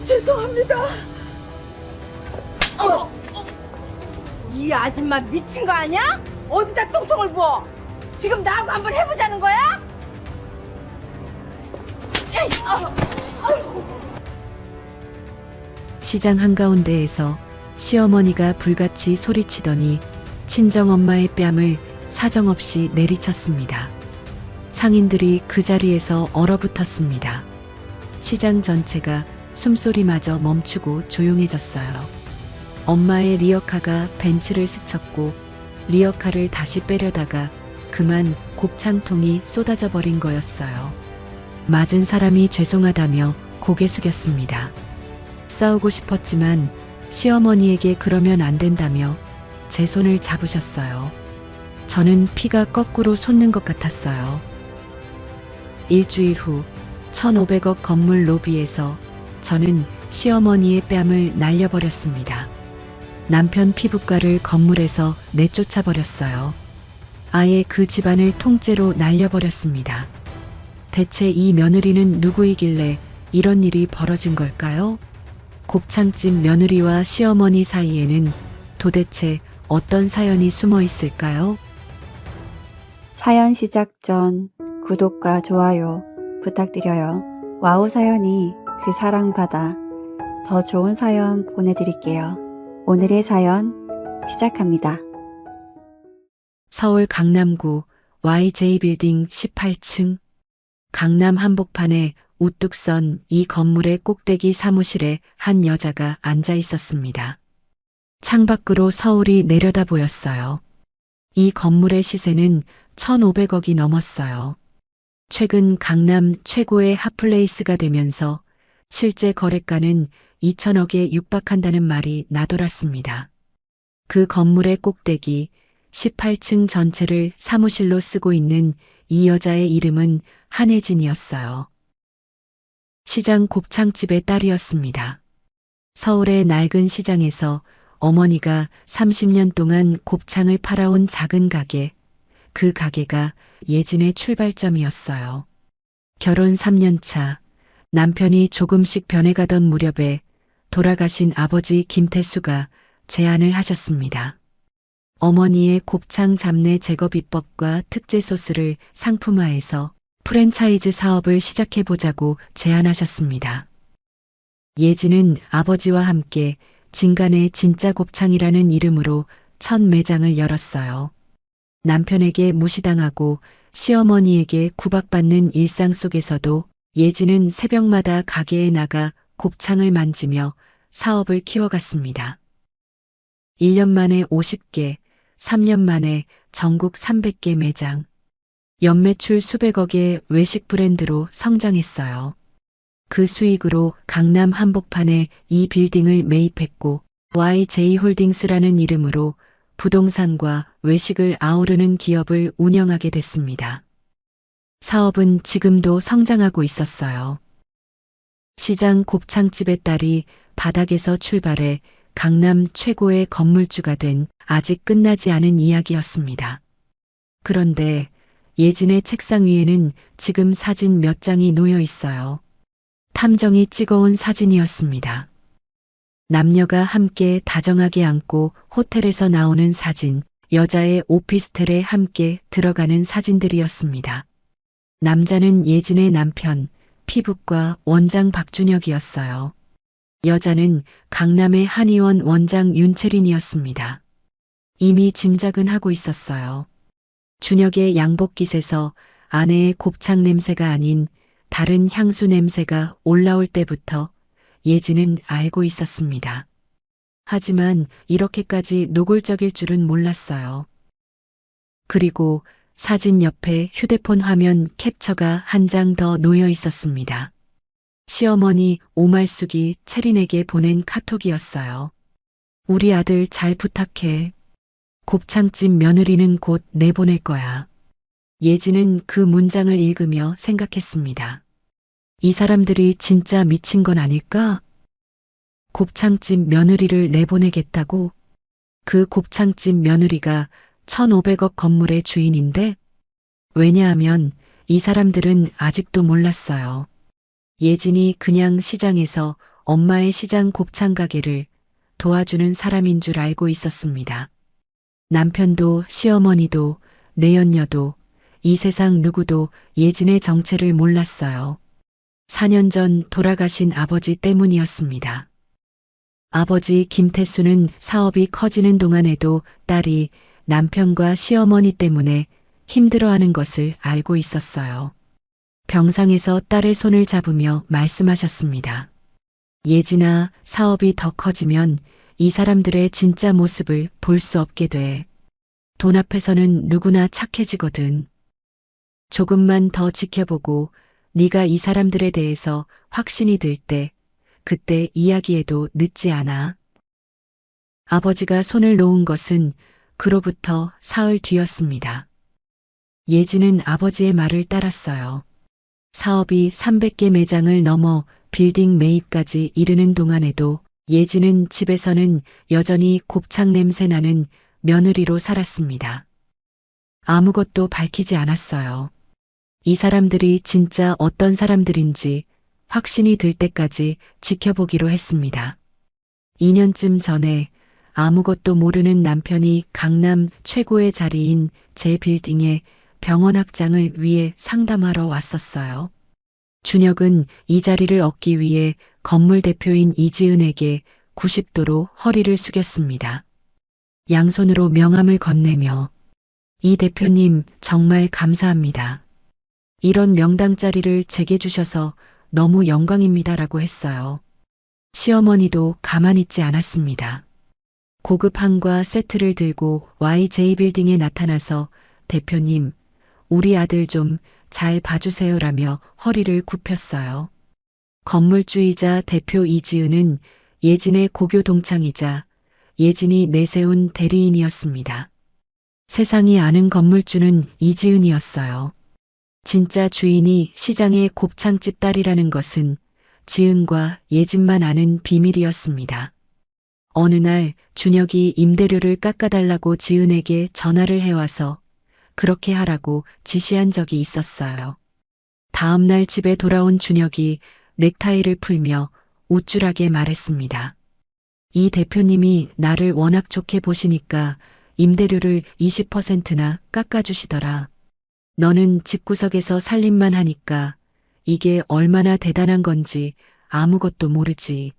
죄송합니다. 이 아줌마 미친 거 아니야? 어디다 똥통을 부어? 지금 나하고 한번 해보자는 거야? 에이, 시장 한가운데에서 시어머니가 불같이 소리치더니 친정엄마의 뺨을 사정없이 내리쳤습니다. 상인들이 그 자리에서 얼어붙었습니다. 시장 전체가 숨소리마저 멈추고 조용해졌어요. 엄마의 리어카가 벤츠를 스쳤고 리어카를 다시 빼려다가 그만 곱창통이 쏟아져 버린 거였어요. 맞은 사람이 죄송하다며 고개 숙였습니다. 싸우고 싶었지만 시어머니에게 그러면 안 된다며 제 손을 잡으셨어요. 저는 피가 거꾸로 솟는 것 같았어요. 일주일 후 1,500억 건물 로비에서 저는 시어머니의 뺨을 날려버렸습니다. 남편 피부과를 건물에서 내쫓아 버렸어요. 아예 그 집안을 통째로 날려버렸습니다. 대체 이 며느리는 누구이길래 이런 일이 벌어진 걸까요? 곱창집 며느리와 시어머니 사이에는 도대체 어떤 사연이 숨어 있을까요? 사연 시작 전 구독과 좋아요 부탁드려요. 와우 사연이 그 사랑받아 더 좋은 사연 보내드릴게요. 오늘의 사연 시작합니다. 서울 강남구 YJ빌딩 18층 강남 한복판에 우뚝 선 이 건물의 꼭대기 사무실에 한 여자가 앉아 있었습니다. 창밖으로 서울이 내려다 보였어요. 이 건물의 시세는 1,500억이 넘었어요. 최근 강남 최고의 핫플레이스가 되면서 실제 거래가는 2,000억에 육박한다는 말이 나돌았습니다. 그 건물의 꼭대기 18층 전체를 사무실로 쓰고 있는 이 여자의 이름은 한혜진이었어요. 시장 곱창집의 딸이었습니다. 서울의 낡은 시장에서 어머니가 30년 동안 곱창을 팔아온 작은 가게, 그 가게가 예진의 출발점이었어요. 결혼 3년 차, 남편이 조금씩 변해가던 무렵에 돌아가신 아버지 김태수가 제안을 하셨습니다. 어머니의 곱창 잡내 제거 비법과 특제 소스를 상품화해서 프랜차이즈 사업을 시작해보자고 제안하셨습니다. 예진은 아버지와 함께 진간의 진짜 곱창이라는 이름으로 첫 매장을 열었어요. 남편에게 무시당하고 시어머니에게 구박받는 일상 속에서도 예진은 새벽마다 가게에 나가 곱창을 만지며 사업을 키워갔습니다. 1년 만에 50개, 3년 만에 전국 300개 매장, 연매출 수백억의 외식 브랜드로 성장했어요. 그 수익으로 강남 한복판에 이 빌딩을 매입했고 YJ홀딩스라는 이름으로 부동산과 외식을 아우르는 기업을 운영하게 됐습니다. 사업은 지금도 성장하고 있었어요. 시장 곱창집의 딸이 바닥에서 출발해 강남 최고의 건물주가 된 아직 끝나지 않은 이야기였습니다. 그런데 예진의 책상 위에는 지금 사진 몇 장이 놓여 있어요. 탐정이 찍어온 사진이었습니다. 남녀가 함께 다정하게 앉고 호텔에서 나오는 사진, 여자의 오피스텔에 함께 들어가는 사진들이었습니다. 남자는 예진의 남편, 피부과 원장 박준혁이었어요. 여자는 강남의 한의원 원장 윤채린이었습니다. 이미 짐작은 하고 있었어요. 준혁의 양복깃에서 아내의 곱창 냄새가 아닌 다른 향수 냄새가 올라올 때부터 예진은 알고 있었습니다. 하지만 이렇게까지 노골적일 줄은 몰랐어요. 그리고 사진 옆에 휴대폰 화면 캡처가 한 장 더 놓여 있었습니다. 시어머니 오말숙이 채린에게 보낸 카톡이었어요. 우리 아들 잘 부탁해. 곱창집 며느리는 곧 내보낼 거야. 예진은 그 문장을 읽으며 생각했습니다. 이 사람들이 진짜 미친 건 아닐까? 곱창집 며느리를 내보내겠다고? 그 곱창집 며느리가 1,500억 건물의 주인인데? 왜냐하면 이 사람들은 아직도 몰랐어요. 예진이 그냥 시장에서 엄마의 시장 곱창 가게를 도와주는 사람인 줄 알고 있었습니다. 남편도 시어머니도 내연녀도 이 세상 누구도 예진의 정체를 몰랐어요. 4년 전 돌아가신 아버지 때문이었습니다. 아버지 김태수는 사업이 커지는 동안에도 딸이 남편과 시어머니 때문에 힘들어하는 것을 알고 있었어요. 병상에서 딸의 손을 잡으며 말씀하셨습니다. 예진아, 사업이 더 커지면 이 사람들의 진짜 모습을 볼 수 없게 돼. 돈 앞에서는 누구나 착해지거든. 조금만 더 지켜보고 네가 이 사람들에 대해서 확신이 들 때 그때 이야기해도 늦지 않아. 아버지가 손을 놓은 것은 그로부터 사흘 뒤였습니다. 예진은 아버지의 말을 따랐어요. 사업이 300개 매장을 넘어 빌딩 매입까지 이르는 동안에도 예진은 집에서는 여전히 곱창 냄새 나는 며느리로 살았습니다. 아무것도 밝히지 않았어요. 이 사람들이 진짜 어떤 사람들인지 확신이 들 때까지 지켜보기로 했습니다. 2년쯤 전에 아무것도 모르는 남편이 강남 최고의 자리인 제 빌딩에 병원 확장을 위해 상담하러 왔었어요. 준혁은 이 자리를 얻기 위해 건물 대표인 이지은에게 90도로 허리를 숙였습니다. 양손으로 명함을 건네며 이 대표님 정말 감사합니다. 이런 명당 자리를 제게 주셔서 너무 영광입니다라고 했어요. 시어머니도 가만히 있지 않았습니다. 고급 한과 세트를 들고 YJ 빌딩에 나타나서 대표님, 우리 아들 좀 잘 봐주세요라며 허리를 굽혔어요. 건물주이자 대표 이지은은 예진의 고교 동창이자 예진이 내세운 대리인이었습니다. 세상이 아는 건물주는 이지은이었어요. 진짜 주인이 시장의 곱창집 딸이라는 것은 지은과 예진만 아는 비밀이었습니다. 어느 날 준혁이 임대료를 깎아달라고 지은에게 전화를 해와서 그렇게 하라고 지시한 적이 있었어요. 다음 날 집에 돌아온 준혁이 넥타이를 풀며 우쭐하게 말했습니다. 이 대표님이 나를 워낙 좋게 보시니까 임대료를 20%나 깎아주시더라. 너는 집구석에서 살림만 하니까 이게 얼마나 대단한 건지 아무것도 모르지.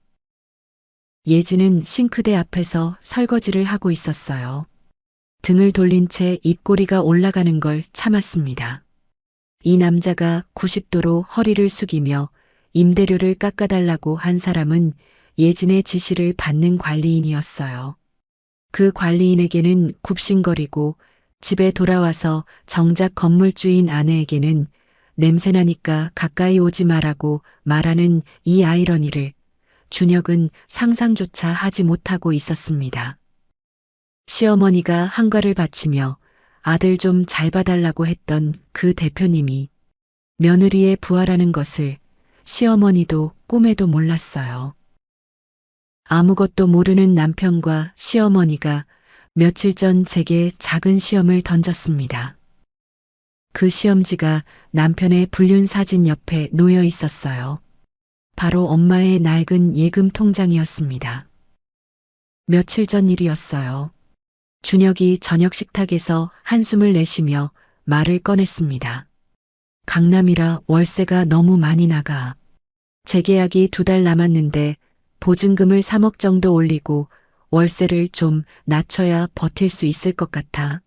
예진은 싱크대 앞에서 설거지를 하고 있었어요. 등을 돌린 채 입꼬리가 올라가는 걸 참았습니다. 이 남자가 90도로 허리를 숙이며 임대료를 깎아달라고 한 사람은 예진의 지시를 받는 관리인이었어요. 그 관리인에게는 굽신거리고 집에 돌아와서 정작 건물주인 아내에게는 냄새나니까 가까이 오지 말라고 말하는 이 아이러니를 준혁은 상상조차 하지 못하고 있었습니다. 시어머니가 한과를 바치며 아들 좀 잘 봐달라고 했던 그 대표님이 며느리의 부하라는 것을 시어머니도 꿈에도 몰랐어요. 아무것도 모르는 남편과 시어머니가 며칠 전 제게 작은 시험을 던졌습니다. 그 시험지가 남편의 불륜 사진 옆에 놓여 있었어요. 바로 엄마의 낡은 예금 통장이었습니다. 며칠 전 일이었어요. 준혁이 저녁 식탁에서 한숨을 내쉬며 말을 꺼냈습니다. 강남이라 월세가 너무 많이 나가. 재계약이 2달 남았는데 보증금을 3억 정도 올리고 월세를 좀 낮춰야 버틸 수 있을 것 같아.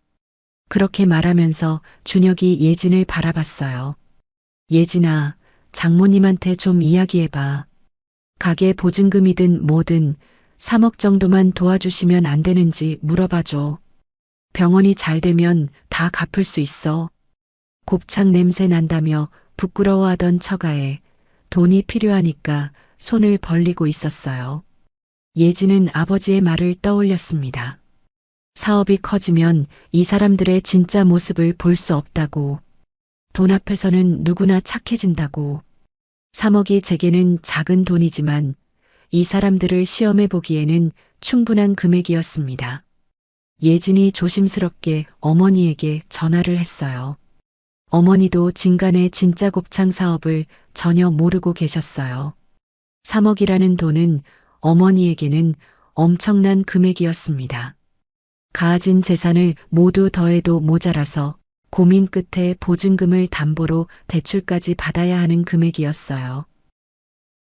그렇게 말하면서 준혁이 예진을 바라봤어요. 예진아, 장모님한테 좀 이야기해봐. 가게 보증금이든 뭐든 3억 정도만 도와주시면 안 되는지 물어봐줘. 병원이 잘 되면 다 갚을 수 있어. 곱창 냄새 난다며 부끄러워하던 처가에 돈이 필요하니까 손을 벌리고 있었어요. 예진은 아버지의 말을 떠올렸습니다. 사업이 커지면 이 사람들의 진짜 모습을 볼 수 없다고. 돈 앞에서는 누구나 착해진다고. 3억이 제게는 작은 돈이지만 이 사람들을 시험해 보기에는 충분한 금액이었습니다. 예진이 조심스럽게 어머니에게 전화를 했어요. 어머니도 진간의 진짜 곱창 사업을 전혀 모르고 계셨어요. 3억이라는 돈은 어머니에게는 엄청난 금액이었습니다. 가진 재산을 모두 더해도 모자라서 고민 끝에 보증금을 담보로 대출까지 받아야 하는 금액이었어요.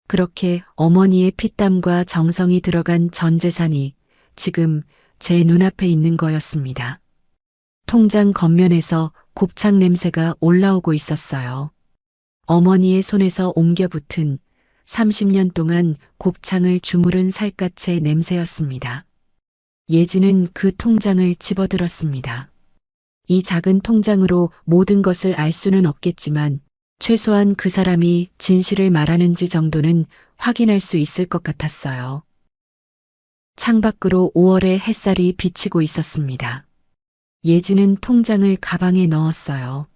그렇게 어머니의 피땀과 정성이 들어간 전 재산이 지금 제 눈앞에 있는 거였습니다. 통장 겉면에서 곱창 냄새가 올라오고 있었어요. 어머니의 손에서 옮겨 붙은 30년 동안 곱창을 주무른 살갗의 냄새였습니다. 예지는 그 통장을 집어들었습니다. 이 작은 통장으로 모든 것을 알 수는 없겠지만 최소한 그 사람이 진실을 말하는지 정도는 확인할 수 있을 것 같았어요. 창밖으로 5월의 햇살이 비치고 있었습니다. 예지는 통장을 가방에 넣었어요.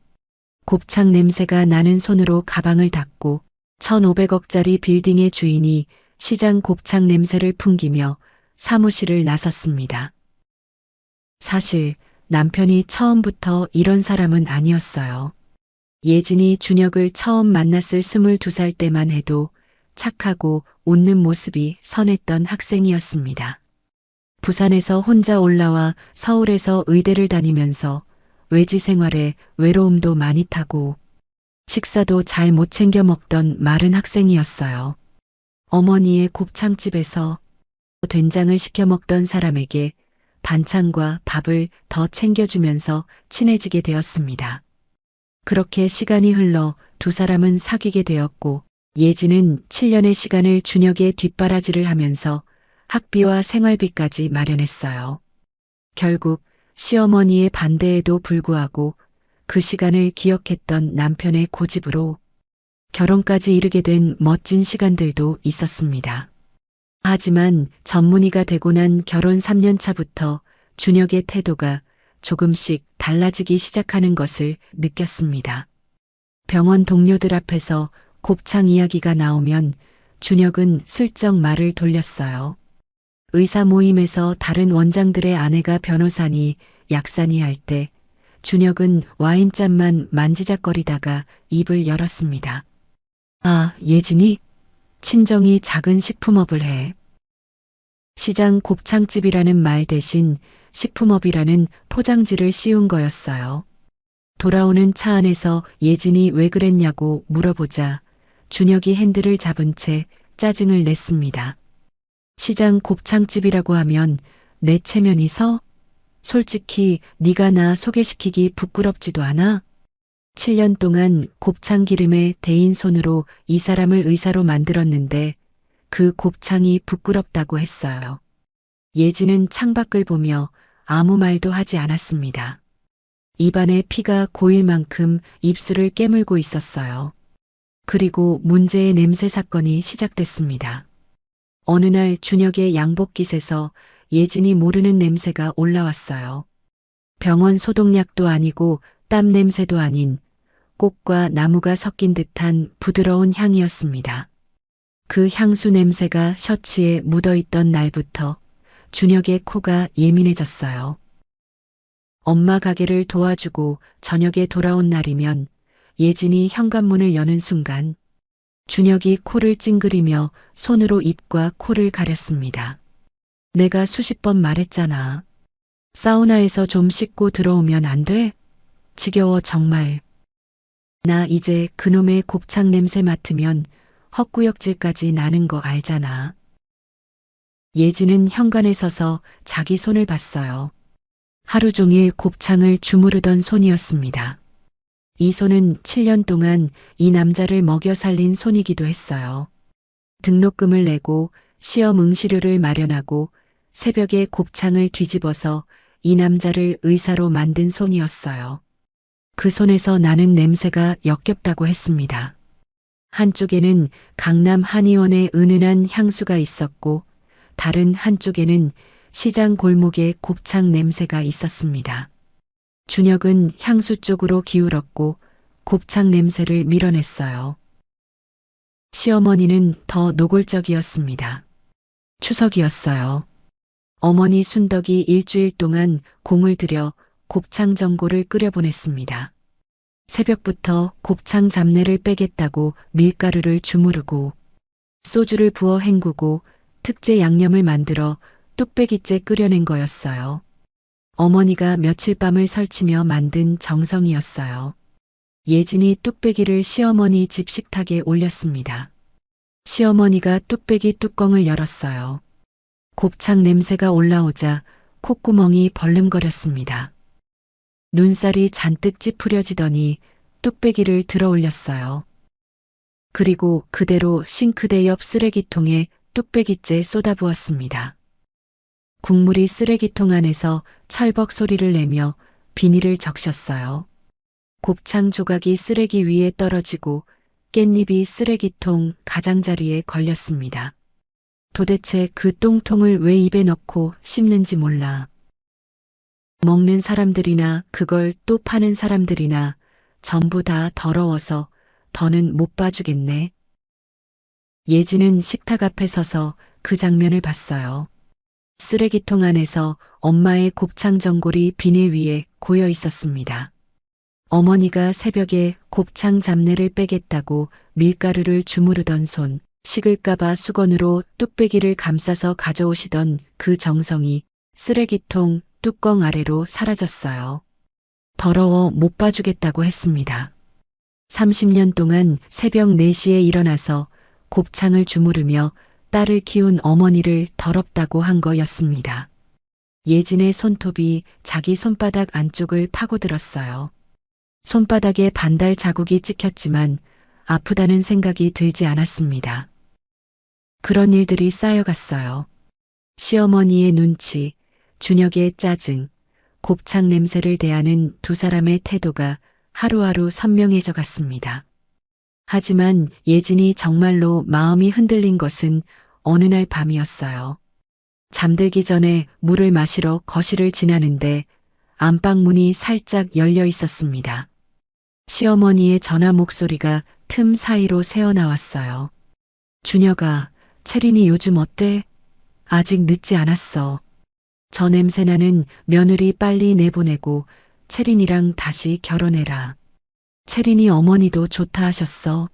곱창 냄새가 나는 손으로 가방을 닫고 1,500억짜리 빌딩의 주인이 시장 곱창 냄새를 풍기며 사무실을 나섰습니다. 사실 남편이 처음부터 이런 사람은 아니었어요. 예진이 준혁을 처음 만났을 22살 때만 해도 착하고 웃는 모습이 선했던 학생이었습니다. 부산에서 혼자 올라와 서울에서 의대를 다니면서 외지 생활에 외로움도 많이 타고 식사도 잘 못 챙겨 먹던 마른 학생이었어요. 어머니의 곱창집에서 된장을 시켜 먹던 사람에게 반찬과 밥을 더 챙겨주면서 친해지게 되었습니다. 그렇게 시간이 흘러 두 사람은 사귀게 되었고 예지는 7년의 시간을 준혁의 뒷바라지를 하면서 학비와 생활비까지 마련했어요. 결국 시어머니의 반대에도 불구하고 그 시간을 기억했던 남편의 고집으로 결혼까지 이르게 된 멋진 시간들도 있었습니다. 하지만 전문의가 되고 난 결혼 3년 차부터 준혁의 태도가 조금씩 달라지기 시작하는 것을 느꼈습니다. 병원 동료들 앞에서 곱창 이야기가 나오면 준혁은 슬쩍 말을 돌렸어요. 의사 모임에서 다른 원장들의 아내가 변호사니 약사니 할 때 준혁은 와인잔만 만지작거리다가 입을 열었습니다. 아, 예진이? 친정이 작은 식품업을 해. 시장 곱창집이라는 말 대신 식품업이라는 포장지를 씌운 거였어요. 돌아오는 차 안에서 예진이 왜 그랬냐고 물어보자 준혁이 핸들을 잡은 채 짜증을 냈습니다. 시장 곱창집이라고 하면 내 체면이 서? 솔직히 네가 나 소개시키기 부끄럽지도 않아? 7년 동안 곱창 기름에 데인 손으로 이 사람을 의사로 만들었는데 그 곱창이 부끄럽다고 했어요. 예지는 창밖을 보며 아무 말도 하지 않았습니다. 입안에 피가 고일 만큼 입술을 깨물고 있었어요. 그리고 문제의 냄새 사건이 시작됐습니다. 어느 날 준혁의 양복깃에서 예진이 모르는 냄새가 올라왔어요. 병원 소독약도 아니고 땀 냄새도 아닌 꽃과 나무가 섞인 듯한 부드러운 향이었습니다. 그 향수 냄새가 셔츠에 묻어있던 날부터 준혁의 코가 예민해졌어요. 엄마 가게를 도와주고 저녁에 돌아온 날이면 예진이 현관문을 여는 순간 준혁이 코를 찡그리며 손으로 입과 코를 가렸습니다. 내가 수십 번 말했잖아. 사우나에서 좀 씻고 들어오면 안 돼? 지겨워 정말. 나 이제 그놈의 곱창 냄새 맡으면 헛구역질까지 나는 거 알잖아. 예지는 현관에 서서 자기 손을 봤어요. 하루 종일 곱창을 주무르던 손이었습니다. 이 손은 7년 동안 이 남자를 먹여 살린 손이기도 했어요. 등록금을 내고 시험 응시료를 마련하고 새벽에 곱창을 뒤집어서 이 남자를 의사로 만든 손이었어요. 그 손에서 나는 냄새가 역겹다고 했습니다. 한쪽에는 강남 한의원의 은은한 향수가 있었고 다른 한쪽에는 시장 골목의 곱창 냄새가 있었습니다. 준혁은 향수 쪽으로 기울었고 곱창 냄새를 밀어냈어요. 시어머니는 더 노골적이었습니다. 추석이었어요. 어머니 순덕이 일주일 동안 공을 들여 곱창 전골을 끓여보냈습니다. 새벽부터 곱창 잡내를 빼겠다고 밀가루를 주무르고 소주를 부어 헹구고 특제 양념을 만들어 뚝배기째 끓여낸 거였어요. 어머니가 며칠 밤을 설치며 만든 정성이었어요. 예진이 뚝배기를 시어머니 집 식탁에 올렸습니다. 시어머니가 뚝배기 뚜껑을 열었어요. 곱창 냄새가 올라오자 콧구멍이 벌름거렸습니다. 눈살이 잔뜩 찌푸려지더니 뚝배기를 들어 올렸어요. 그리고 그대로 싱크대 옆 쓰레기통에 뚝배기째 쏟아부었습니다. 국물이 쓰레기통 안에서 철벅 소리를 내며 비닐을 적셨어요. 곱창 조각이 쓰레기 위에 떨어지고 깻잎이 쓰레기통 가장자리에 걸렸습니다. 도대체 그 똥통을 왜 입에 넣고 씹는지 몰라. 먹는 사람들이나 그걸 또 파는 사람들이나 전부 다 더러워서 더는 못 봐주겠네. 예진은 식탁 앞에 서서 그 장면을 봤어요. 쓰레기통 안에서 엄마의 곱창 전골이 비닐 위에 고여 있었습니다. 어머니가 새벽에 곱창 잡내를 빼겠다고 밀가루를 주무르던 손, 식을까봐 수건으로 뚝배기를 감싸서 가져오시던 그 정성이 쓰레기통 뚜껑 아래로 사라졌어요. 더러워 못 봐주겠다고 했습니다. 30년 동안 새벽 4시에 일어나서 곱창을 주무르며 딸을 키운 어머니를 더럽다고 한 거였습니다. 예진의 손톱이 자기 손바닥 안쪽을 파고들었어요. 손바닥에 반달 자국이 찍혔지만 아프다는 생각이 들지 않았습니다. 그런 일들이 쌓여갔어요. 시어머니의 눈치, 준혁의 짜증, 곱창 냄새를 대하는 두 사람의 태도가 하루하루 선명해져 갔습니다. 하지만 예진이 정말로 마음이 흔들린 것은 어느 날 밤이었어요. 잠들기 전에 물을 마시러 거실을 지나는데 안방 문이 살짝 열려 있었습니다. 시어머니의 전화 목소리가 틈 사이로 새어나왔어요. 준혁아, 채린이 요즘 어때? 아직 늦지 않았어. 저 냄새나는 며느리 빨리 내보내고 채린이랑 다시 결혼해라. 채린이 어머니도 좋다 하셨어.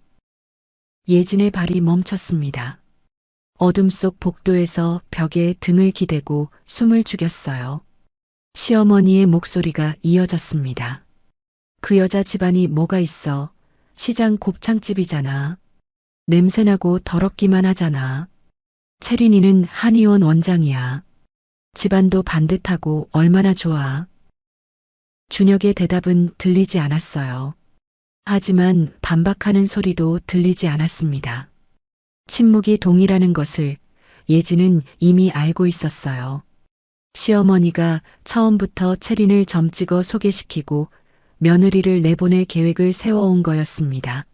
예진의 발이 멈췄습니다. 어둠 속 복도에서 벽에 등을 기대고 숨을 죽였어요. 시어머니의 목소리가 이어졌습니다. 그 여자 집안이 뭐가 있어? 시장 곱창집이잖아. 냄새나고 더럽기만 하잖아. 채린이는 한의원 원장이야. 집안도 반듯하고 얼마나 좋아. 준혁의 대답은 들리지 않았어요. 하지만 반박하는 소리도 들리지 않았습니다. 침묵이 동이라는 것을 예진은 이미 알고 있었어요. 시어머니가 처음부터 채린을 점찍어 소개시키고 며느리를 내보낼 계획을 세워온 거였습니다.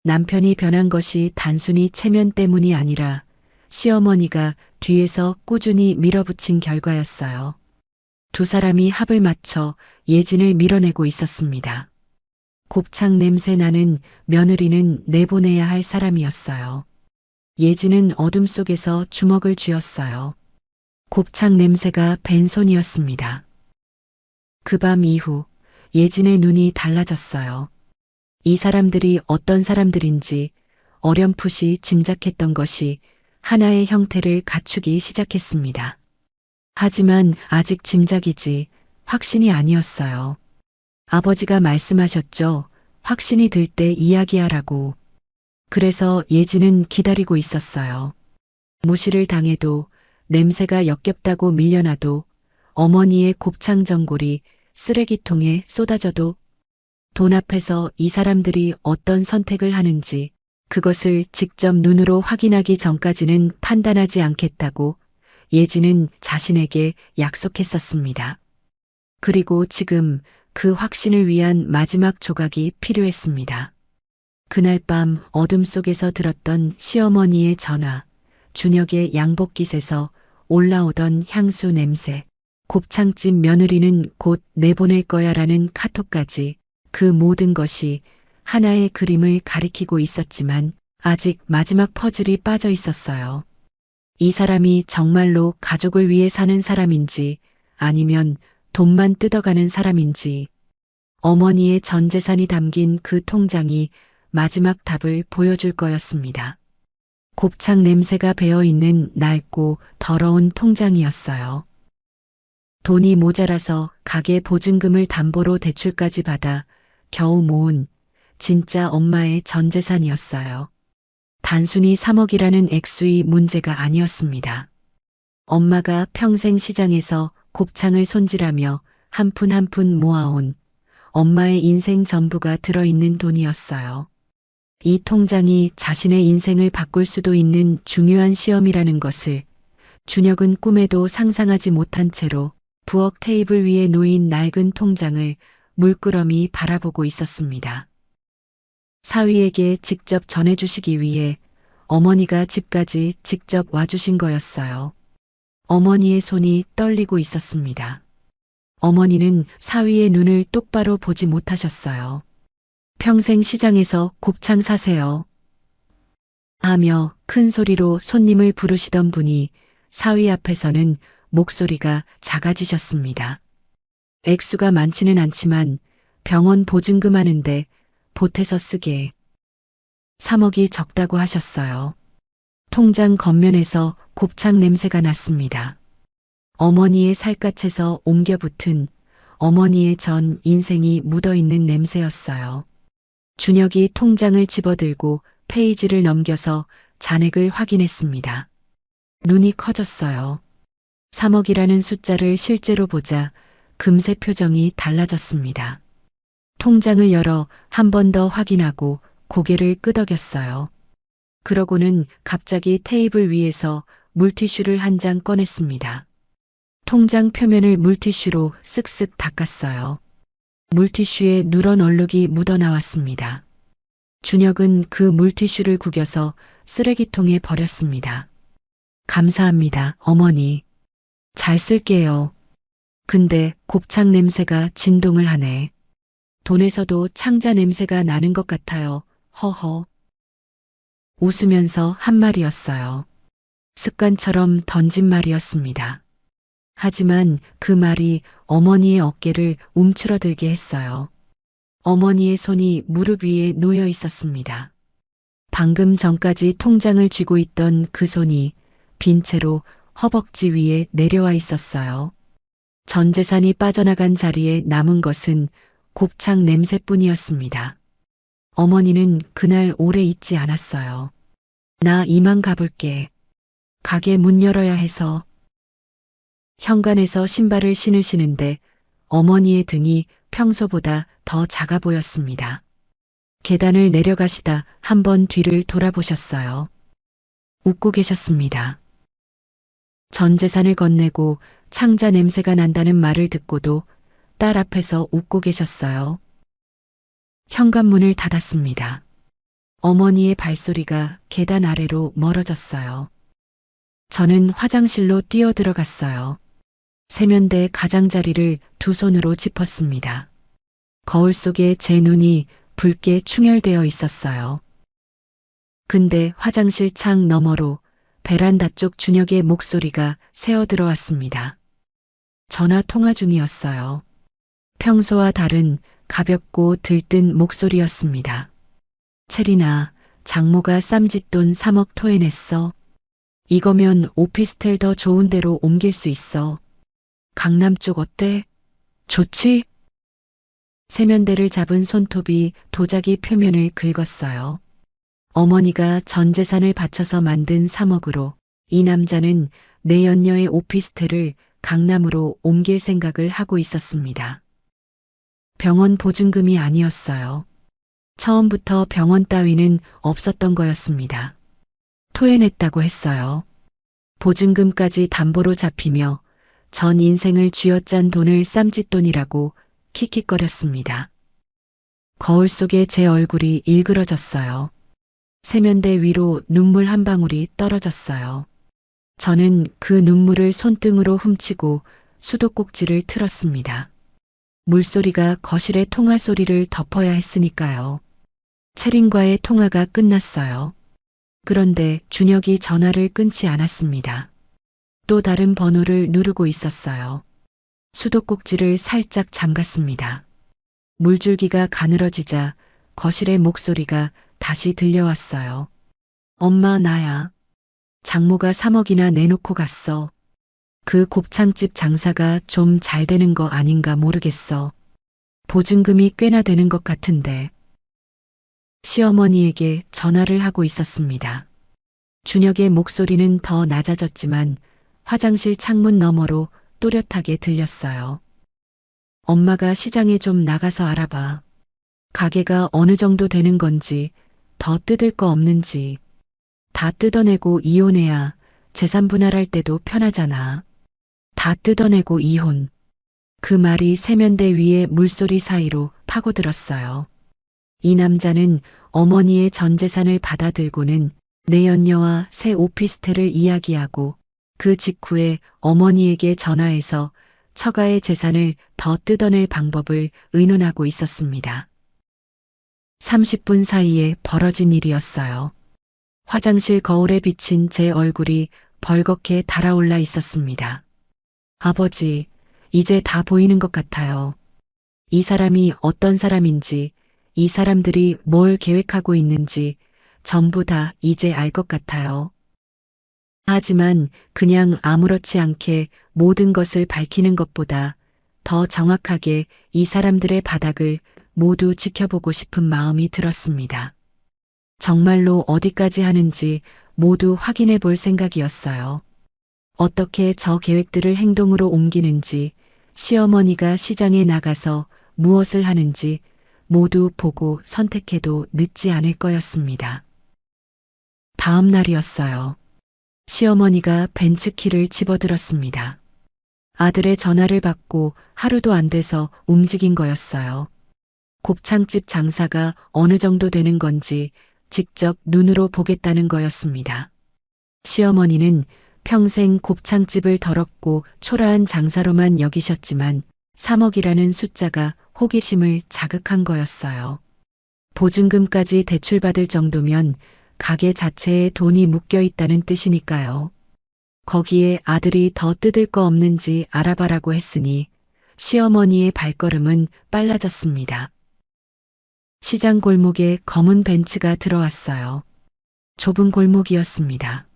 남편이 변한 것이 단순히 체면 때문이 아니라 시어머니가 뒤에서 꾸준히 밀어붙인 결과였어요. 두 사람이 합을 맞춰 예진을 밀어내고 있었습니다. 곱창 냄새 나는 며느리는 내보내야 할 사람이었어요. 예진은 어둠 속에서 주먹을 쥐었어요. 곱창 냄새가 벤손이었습니다. 그 밤 이후 예진의 눈이 달라졌어요. 이 사람들이 어떤 사람들인지 어렴풋이 짐작했던 것이 하나의 형태를 갖추기 시작했습니다. 하지만 아직 짐작이지 확신이 아니었어요. 아버지가 말씀하셨죠. 확신이 들 때 이야기하라고. 그래서 예진은 기다리고 있었어요. 무시를 당해도 냄새가 역겹다고 밀려나도 어머니의 곱창 전골이 쓰레기통에 쏟아져도 돈 앞에서 이 사람들이 어떤 선택을 하는지 그것을 직접 눈으로 확인하기 전까지는 판단하지 않겠다고 예진은 자신에게 약속했었습니다. 그리고 지금 그 확신을 위한 마지막 조각이 필요했습니다. 그날 밤 어둠 속에서 들었던 시어머니의 전화, 준혁의 양복깃에서 올라오던 향수 냄새, 곱창집 며느리는 곧 내보낼 거야라는 카톡까지 그 모든 것이 하나의 그림을 가리키고 있었지만 아직 마지막 퍼즐이 빠져 있었어요. 이 사람이 정말로 가족을 위해 사는 사람인지 아니면 돈만 뜯어가는 사람인지 어머니의 전 재산이 담긴 그 통장이 마지막 답을 보여줄 거였습니다. 곱창 냄새가 배어있는 낡고 더러운 통장이었어요. 돈이 모자라서 가게 보증금을 담보로 대출까지 받아 겨우 모은 진짜 엄마의 전 재산이었어요. 단순히 3억이라는 액수의 문제가 아니었습니다. 엄마가 평생 시장에서 곱창을 손질하며 한 푼 한 푼 모아온 엄마의 인생 전부가 들어있는 돈이었어요. 이 통장이 자신의 인생을 바꿀 수도 있는 중요한 시험이라는 것을 준혁은 꿈에도 상상하지 못한 채로 부엌 테이블 위에 놓인 낡은 통장을 물끄러미 바라보고 있었습니다. 사위에게 직접 전해주시기 위해 어머니가 집까지 직접 와주신 거였어요. 어머니의 손이 떨리고 있었습니다. 어머니는 사위의 눈을 똑바로 보지 못하셨어요. 평생 시장에서 곱창 사세요. 하며 큰 소리로 손님을 부르시던 분이 사위 앞에서는 목소리가 작아지셨습니다. 액수가 많지는 않지만 병원 보증금 하는데 보태서 쓰게. 3억이 적다고 하셨어요. 통장 겉면에서 곱창 냄새가 났습니다. 어머니의 살갗에서 옮겨 붙은 어머니의 전 인생이 묻어있는 냄새였어요. 준혁이 통장을 집어들고 페이지를 넘겨서 잔액을 확인했습니다. 눈이 커졌어요. 3억이라는 숫자를 실제로 보자 금세 표정이 달라졌습니다. 통장을 열어 한 번 더 확인하고 고개를 끄덕였어요. 그러고는 갑자기 테이블 위에서 물티슈를 한 장 꺼냈습니다. 통장 표면을 물티슈로 쓱쓱 닦았어요. 물티슈에 누런 얼룩이 묻어나왔습니다. 준혁은 그 물티슈를 구겨서 쓰레기통에 버렸습니다. 감사합니다, 어머니. 잘 쓸게요. 근데 곱창 냄새가 진동을 하네. 돈에서도 창자 냄새가 나는 것 같아요. 허허. 웃으면서 한 말이었어요. 습관처럼 던진 말이었습니다. 하지만 그 말이 어머니의 어깨를 움츠러들게 했어요. 어머니의 손이 무릎 위에 놓여 있었습니다. 방금 전까지 통장을 쥐고 있던 그 손이 빈 채로 허벅지 위에 내려와 있었어요. 전 재산이 빠져나간 자리에 남은 것은 곱창 냄새뿐이었습니다. 어머니는 그날 오래 잊지 않았어요. 나 이만 가볼게. 가게 문 열어야 해서. 현관에서 신발을 신으시는데 어머니의 등이 평소보다 더 작아 보였습니다. 계단을 내려가시다 한 번 뒤를 돌아보셨어요. 웃고 계셨습니다. 전 재산을 건네고 창자 냄새가 난다는 말을 듣고도 딸 앞에서 웃고 계셨어요. 현관문을 닫았습니다. 어머니의 발소리가 계단 아래로 멀어졌어요. 저는 화장실로 뛰어들어갔어요. 세면대 가장자리를 두 손으로 짚었습니다. 거울 속에 제 눈이 붉게 충혈되어 있었어요. 근데 화장실 창 너머로 베란다 쪽 준혁의 목소리가 새어 들어왔습니다. 전화 통화 중이었어요. 평소와 다른 가볍고 들뜬 목소리였습니다. 체리나, 장모가 쌈짓돈 3억 토해냈어. 이거면 오피스텔 더 좋은 데로 옮길 수 있어. 강남 쪽 어때? 좋지? 세면대를 잡은 손톱이 도자기 표면을 긁었어요. 어머니가 전 재산을 바쳐서 만든 3억으로 이 남자는 내연녀의 오피스텔을 강남으로 옮길 생각을 하고 있었습니다. 병원 보증금이 아니었어요. 처음부터 병원 따위는 없었던 거였습니다. 토해냈다고 했어요. 보증금까지 담보로 잡히며 전 인생을 쥐어짠 돈을 쌈짓돈이라고 킥킥거렸습니다. 거울 속에 제 얼굴이 일그러졌어요. 세면대 위로 눈물 한 방울이 떨어졌어요. 저는 그 눈물을 손등으로 훔치고 수도꼭지를 틀었습니다. 물소리가 거실의 통화 소리를 덮어야 했으니까요. 채린과의 통화가 끝났어요. 그런데 준혁이 전화를 끊지 않았습니다. 또 다른 번호를 누르고 있었어요. 수도꼭지를 살짝 잠갔습니다. 물줄기가 가늘어지자 거실의 목소리가 다시 들려왔어요. 엄마, 나야. 장모가 3억이나 내놓고 갔어. 그 곱창집 장사가 좀 잘 되는 거 아닌가 모르겠어. 보증금이 꽤나 되는 것 같은데. 시어머니에게 전화를 하고 있었습니다. 준혁의 목소리는 더 낮아졌지만 화장실 창문 너머로 또렷하게 들렸어요. 엄마가 시장에 좀 나가서 알아봐. 가게가 어느 정도 되는 건지, 더 뜯을 거 없는지. 다 뜯어내고 이혼해야 재산 분할할 때도 편하잖아. 다 뜯어내고 이혼. 그 말이 세면대 위에 물소리 사이로 파고들었어요. 이 남자는 어머니의 전 재산을 받아들고는 내연녀와 새 오피스텔을 이야기하고 그 직후에 어머니에게 전화해서 처가의 재산을 더 뜯어낼 방법을 의논하고 있었습니다. 30분 사이에 벌어진 일이었어요. 화장실 거울에 비친 제 얼굴이 벌겋게 달아올라 있었습니다. 아버지, 이제 다 보이는 것 같아요. 이 사람이 어떤 사람인지, 이 사람들이 뭘 계획하고 있는지 전부 다 이제 알 것 같아요. 하지만 그냥 아무렇지 않게 모든 것을 밝히는 것보다 더 정확하게 이 사람들의 바닥을 모두 지켜보고 싶은 마음이 들었습니다. 정말로 어디까지 하는지 모두 확인해 볼 생각이었어요. 어떻게 저 계획들을 행동으로 옮기는지, 시어머니가 시장에 나가서 무엇을 하는지 모두 보고 선택해도 늦지 않을 거였습니다. 다음 날이었어요. 시어머니가 벤츠키를 집어들었습니다. 아들의 전화를 받고 하루도 안 돼서 움직인 거였어요. 곱창집 장사가 어느 정도 되는 건지 직접 눈으로 보겠다는 거였습니다. 시어머니는 평생 곱창집을 더럽고 초라한 장사로만 여기셨지만 3억이라는 숫자가 호기심을 자극한 거였어요. 보증금까지 대출받을 정도면 가게 자체에 돈이 묶여 있다는 뜻이니까요. 거기에 아들이 더 뜯을 거 없는지 알아봐라고 했으니 시어머니의 발걸음은 빨라졌습니다. 시장 골목에 검은 벤츠가 들어왔어요. 좁은 골목이었습니다.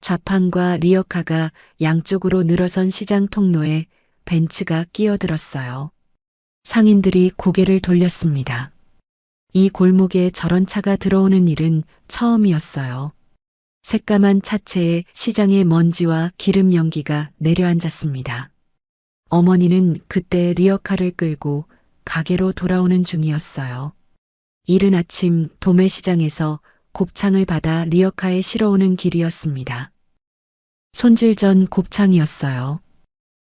좌판과 리어카가 양쪽으로 늘어선 시장 통로에 벤츠가 끼어들었어요. 상인들이 고개를 돌렸습니다. 이 골목에 저런 차가 들어오는 일은 처음이었어요. 새까만 차체에 시장의 먼지와 기름 연기가 내려앉았습니다. 어머니는 그때 리어카를 끌고 가게로 돌아오는 중이었어요. 이른 아침 도매시장에서 곱창을 받아 리어카에 실어오는 길이었습니다. 손질 전 곱창이었어요.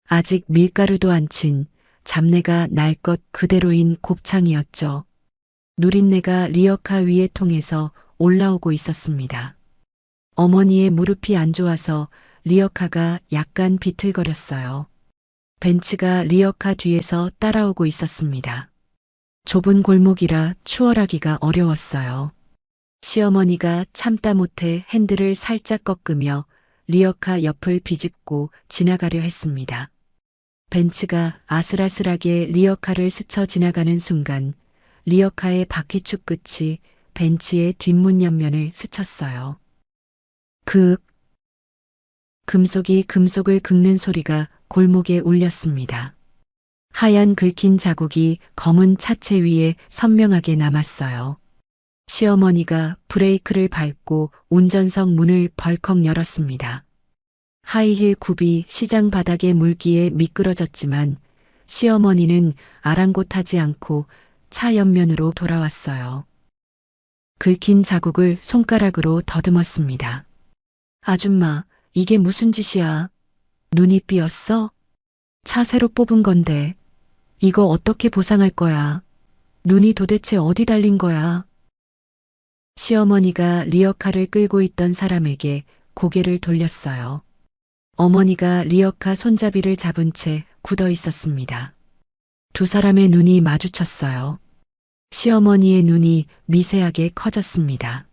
아직 밀가루도 안 친 잡내가 날 것 그대로인 곱창이었죠. 누린내가 리어카 위에 통해서 올라오고 있었습니다. 어머니의 무릎이 안 좋아서 리어카가 약간 비틀거렸어요. 벤츠가 리어카 뒤에서 따라오고 있었습니다. 좁은 골목이라 추월하기가 어려웠어요. 시어머니가 참다 못해 핸들을 살짝 꺾으며 리어카 옆을 비집고 지나가려 했습니다. 벤츠가 아슬아슬하게 리어카를 스쳐 지나가는 순간 리어카의 바퀴축 끝이 벤츠의 뒷문 옆면을 스쳤어요. 금속이 금속을 긁는 소리가 골목에 울렸습니다. 하얀 긁힌 자국이 검은 차체 위에 선명하게 남았어요. 시어머니가 브레이크를 밟고 운전석 문을 벌컥 열었습니다. 하이힐 굽이 시장 바닥에 물기에 미끄러졌지만 시어머니는 아랑곳하지 않고 차 옆면으로 돌아왔어요. 긁힌 자국을 손가락으로 더듬었습니다. 아줌마, 이게 무슨 짓이야? 눈이 삐었어? 차 새로 뽑은 건데 이거 어떻게 보상할 거야? 눈이 도대체 어디 달린 거야? 시어머니가 리어카를 끌고 있던 사람에게 고개를 돌렸어요. 어머니가 리어카 손잡이를 잡은 채 굳어 있었습니다. 두 사람의 눈이 마주쳤어요. 시어머니의 눈이 미세하게 커졌습니다.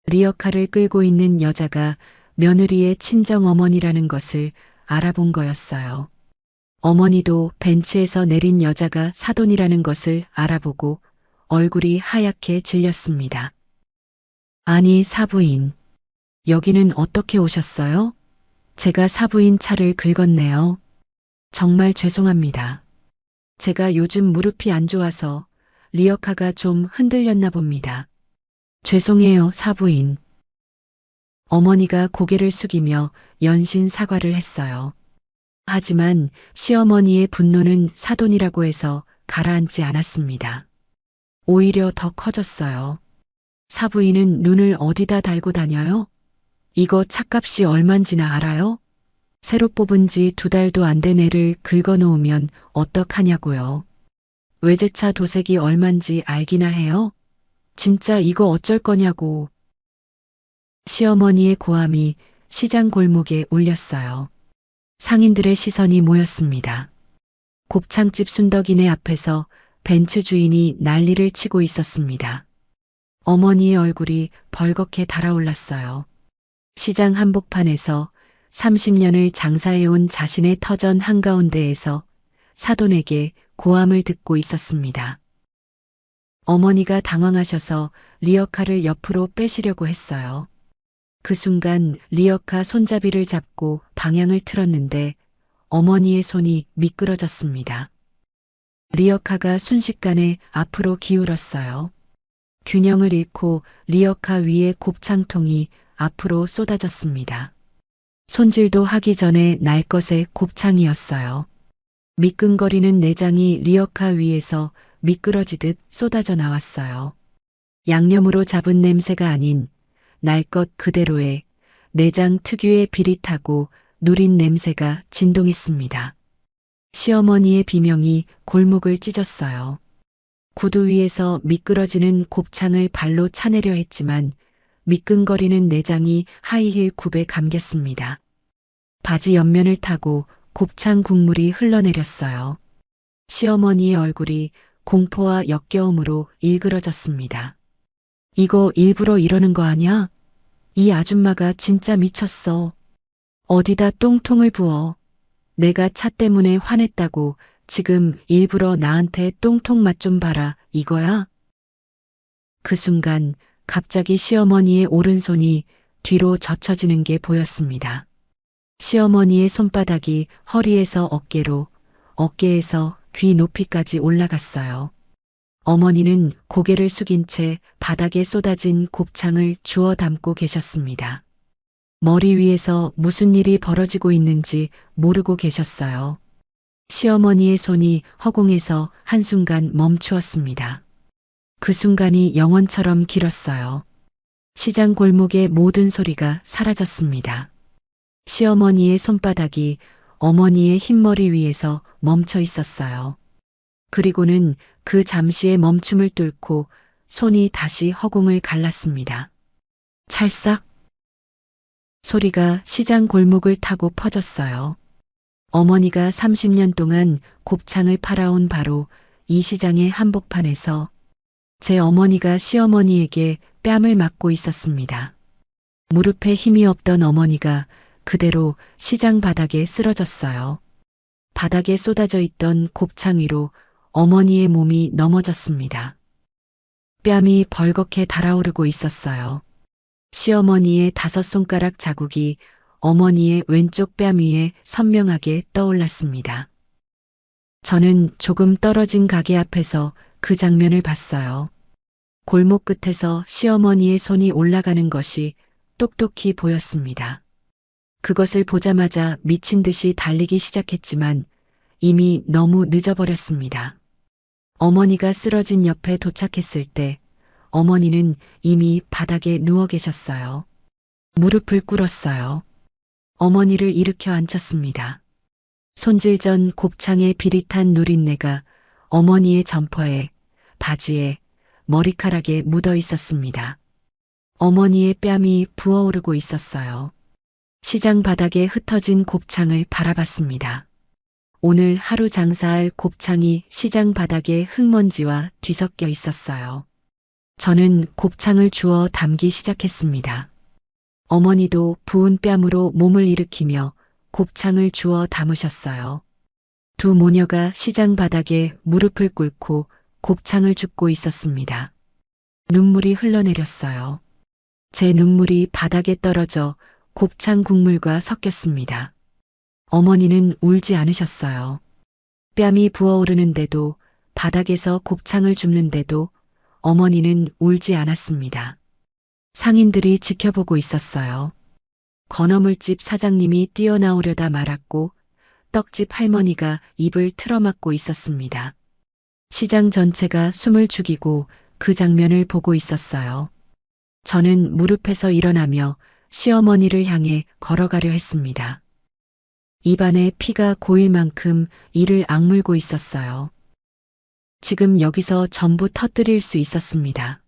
리어카를 끌고 있는 여자가 며느리의 친정 어머니라는 것을 알아본 거였어요. 어머니도 벤츠에서 내린 여자가 사돈이라는 것을 알아보고 얼굴이 하얗게 질렸습니다. 아니, 사부인. 여기는 어떻게 오셨어요? 제가 사부인 차를 긁었네요. 정말 죄송합니다. 제가 요즘 무릎이 안 좋아서 리어카가 좀 흔들렸나 봅니다. 죄송해요, 사부인. 어머니가 고개를 숙이며 연신 사과를 했어요. 하지만 시어머니의 분노는 사돈이라고 해서 가라앉지 않았습니다. 오히려 더 커졌어요. 사부인은 눈을 어디다 달고 다녀요? 이거 차값이 얼만지나 알아요? 새로 뽑은 지 2달도 안 된 애를 긁어놓으면 어떡하냐고요. 외제차 도색이 얼만지 알기나 해요? 진짜 이거 어쩔 거냐고. 시어머니의 고함이 시장 골목에 울렸어요. 상인들의 시선이 모였습니다. 곱창집 순덕이네 앞에서 벤츠 주인이 난리를 치고 있었습니다. 어머니의 얼굴이 벌겋게 달아올랐어요. 시장 한복판에서 30년을 장사해온 자신의 터전 한가운데에서 사돈에게 고함을 듣고 있었습니다. 어머니가 당황하셔서 리어카를 옆으로 빼시려고 했어요. 그 순간 리어카 손잡이를 잡고 방향을 틀었는데 어머니의 손이 미끄러졌습니다. 리어카가 순식간에 앞으로 기울었어요. 균형을 잃고 리어카 위에 곱창통이 앞으로 쏟아졌습니다. 손질도 하기 전에 날 것의 곱창이었어요. 미끈거리는 내장이 리어카 위에서 미끄러지듯 쏟아져 나왔어요. 양념으로 잡은 냄새가 아닌 날 것 그대로의 내장 특유의 비릿하고 누린 냄새가 진동했습니다. 시어머니의 비명이 골목을 찢었어요. 구두 위에서 미끄러지는 곱창을 발로 차내려 했지만 미끈거리는 내장이 하이힐 굽에 감겼습니다. 바지 옆면을 타고 곱창 국물이 흘러내렸어요. 시어머니의 얼굴이 공포와 역겨움으로 일그러졌습니다. 이거 일부러 이러는 거 아냐? 이 아줌마가 진짜 미쳤어. 어디다 똥통을 부어. 내가 차 때문에 화냈다고 지금 일부러 나한테 똥통 맛 좀 봐라 이거야? 그 순간 갑자기 시어머니의 오른손이 뒤로 젖혀지는 게 보였습니다. 시어머니의 손바닥이 허리에서 어깨로, 어깨에서 귀 높이까지 올라갔어요. 어머니는 고개를 숙인 채 바닥에 쏟아진 곱창을 주워 담고 계셨습니다. 머리 위에서 무슨 일이 벌어지고 있는지 모르고 계셨어요. 시어머니의 손이 허공에서 한순간 멈추었습니다. 그 순간이 영원처럼 길었어요. 시장 골목의 모든 소리가 사라졌습니다. 시어머니의 손바닥이 어머니의 흰머리 위에서 멈춰 있었어요. 그리고는 그 잠시의 멈춤을 뚫고 손이 다시 허공을 갈랐습니다. 찰싹 소리가 시장 골목을 타고 퍼졌어요. 어머니가 30년 동안 곱창을 팔아온 바로 이 시장의 한복판에서 제 어머니가 시어머니에게 뺨을 맞고 있었습니다. 무릎에 힘이 없던 어머니가 그대로 시장 바닥에 쓰러졌어요. 바닥에 쏟아져 있던 곱창 위로 어머니의 몸이 넘어졌습니다. 뺨이 벌겋게 달아오르고 있었어요. 시어머니의 5손가락 자국이 어머니의 왼쪽 뺨 위에 선명하게 떠올랐습니다. 저는 조금 떨어진 가게 앞에서 그 장면을 봤어요. 골목 끝에서 시어머니의 손이 올라가는 것이 똑똑히 보였습니다. 그것을 보자마자 미친 듯이 달리기 시작했지만 이미 너무 늦어버렸습니다. 어머니가 쓰러진 옆에 도착했을 때 어머니는 이미 바닥에 누워 계셨어요. 무릎을 꿇었어요. 어머니를 일으켜 앉혔습니다. 손질 전 곱창의 비릿한 누린내가 어머니의 점퍼에, 바지에, 머리카락에 묻어 있었습니다. 어머니의 뺨이 부어오르고 있었어요. 시장 바닥에 흩어진 곱창을 바라봤습니다. 오늘 하루 장사할 곱창이 시장 바닥에 흙먼지와 뒤섞여 있었어요. 저는 곱창을 주워 담기 시작했습니다. 어머니도 부은 뺨으로 몸을 일으키며 곱창을 주워 담으셨어요. 두 모녀가 시장 바닥에 무릎을 꿇고 곱창을 줍고 있었습니다. 눈물이 흘러내렸어요. 제 눈물이 바닥에 떨어져 곱창 국물과 섞였습니다. 어머니는 울지 않으셨어요. 뺨이 부어오르는데도, 바닥에서 곱창을 줍는데도 어머니는 울지 않았습니다. 상인들이 지켜보고 있었어요. 건어물집 사장님이 뛰어나오려다 말았고, 떡집 할머니가 입을 틀어막고 있었습니다. 시장 전체가 숨을 죽이고 그 장면을 보고 있었어요. 저는 무릎에서 일어나며 시어머니를 향해 걸어가려 했습니다. 입안에 피가 고일 만큼 이를 악물고 있었어요. 지금 여기서 전부 터뜨릴 수 있었습니다.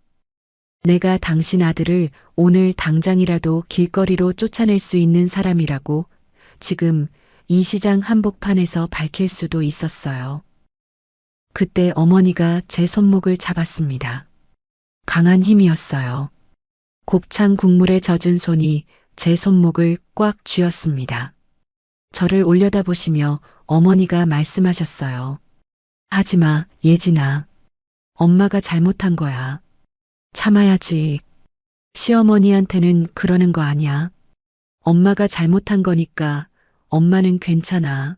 내가 당신 아들을 오늘 당장이라도 길거리로 쫓아낼 수 있는 사람이라고 지금 이 시장 한복판에서 밝힐 수도 있었어요. 그때 어머니가 제 손목을 잡았습니다. 강한 힘이었어요. 곱창 국물에 젖은 손이 제 손목을 꽉 쥐었습니다. 저를 올려다보시며 어머니가 말씀하셨어요. 하지마, 예진아. 엄마가 잘못한 거야. 참아야지. 시어머니한테는 그러는 거 아니야. 엄마가 잘못한 거니까 엄마는 괜찮아.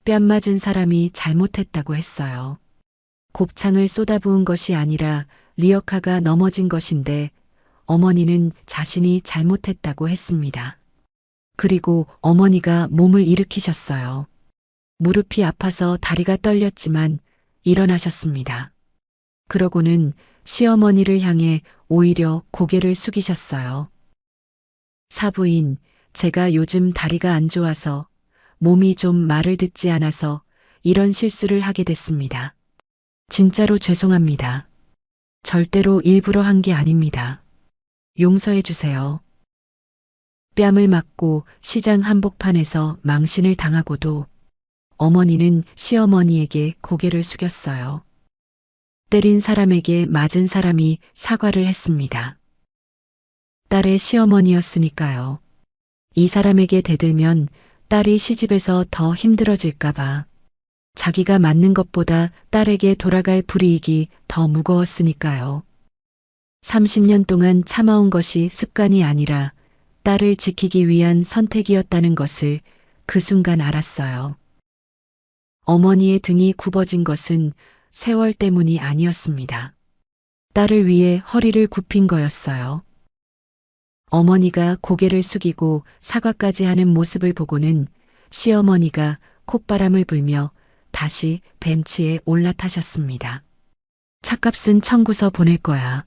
뺨 맞은 사람이 잘못했다고 했어요. 곱창을 쏟아부은 것이 아니라 리어카가 넘어진 것인데 어머니는 자신이 잘못했다고 했습니다. 그리고 어머니가 몸을 일으키셨어요. 무릎이 아파서 다리가 떨렸지만 일어나셨습니다. 그러고는 시어머니를 향해 오히려 고개를 숙이셨어요. 사부인, 제가 요즘 다리가 안 좋아서 몸이 좀 말을 듣지 않아서 이런 실수를 하게 됐습니다. 진짜로 죄송합니다. 절대로 일부러 한 게 아닙니다. 용서해 주세요. 뺨을 맞고 시장 한복판에서 망신을 당하고도 어머니는 시어머니에게 고개를 숙였어요. 때린 사람에게 맞은 사람이 사과를 했습니다. 딸의 시어머니였으니까요. 이 사람에게 대들면 딸이 시집에서 더 힘들어질까봐 자기가 맞는 것보다 딸에게 돌아갈 불이익이 더 무거웠으니까요. 30년 동안 참아온 것이 습관이 아니라 딸을 지키기 위한 선택이었다는 것을 그 순간 알았어요. 어머니의 등이 굽어진 것은 세월 때문이 아니었습니다. 딸을 위해 허리를 굽힌 거였어요. 어머니가 고개를 숙이고 사과까지 하는 모습을 보고는 시어머니가 콧바람을 불며 다시 벤치에 올라타셨습니다. 차값은 청구서 보낼 거야.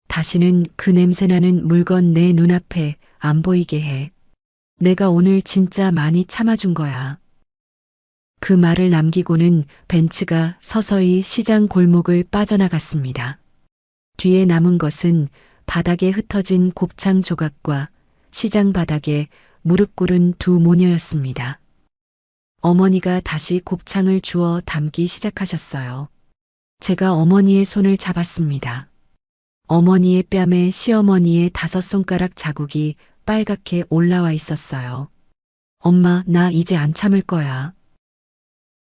다시는 그 냄새나는 물건 내 눈앞에 안 보이게 해. 내가 오늘 진짜 많이 참아준 거야. 그 말을 남기고는 벤츠가 서서히 시장 골목을 빠져나갔습니다. 뒤에 남은 것은 바닥에 흩어진 곱창 조각과 시장 바닥에 무릎 꿇은 두 모녀였습니다. 어머니가 다시 곱창을 주워 담기 시작하셨어요. 제가 어머니의 손을 잡았습니다. 어머니의 뺨에 시어머니의 5손가락 자국이 빨갛게 올라와 있었어요. 엄마, 나 이제 안 참을 거야.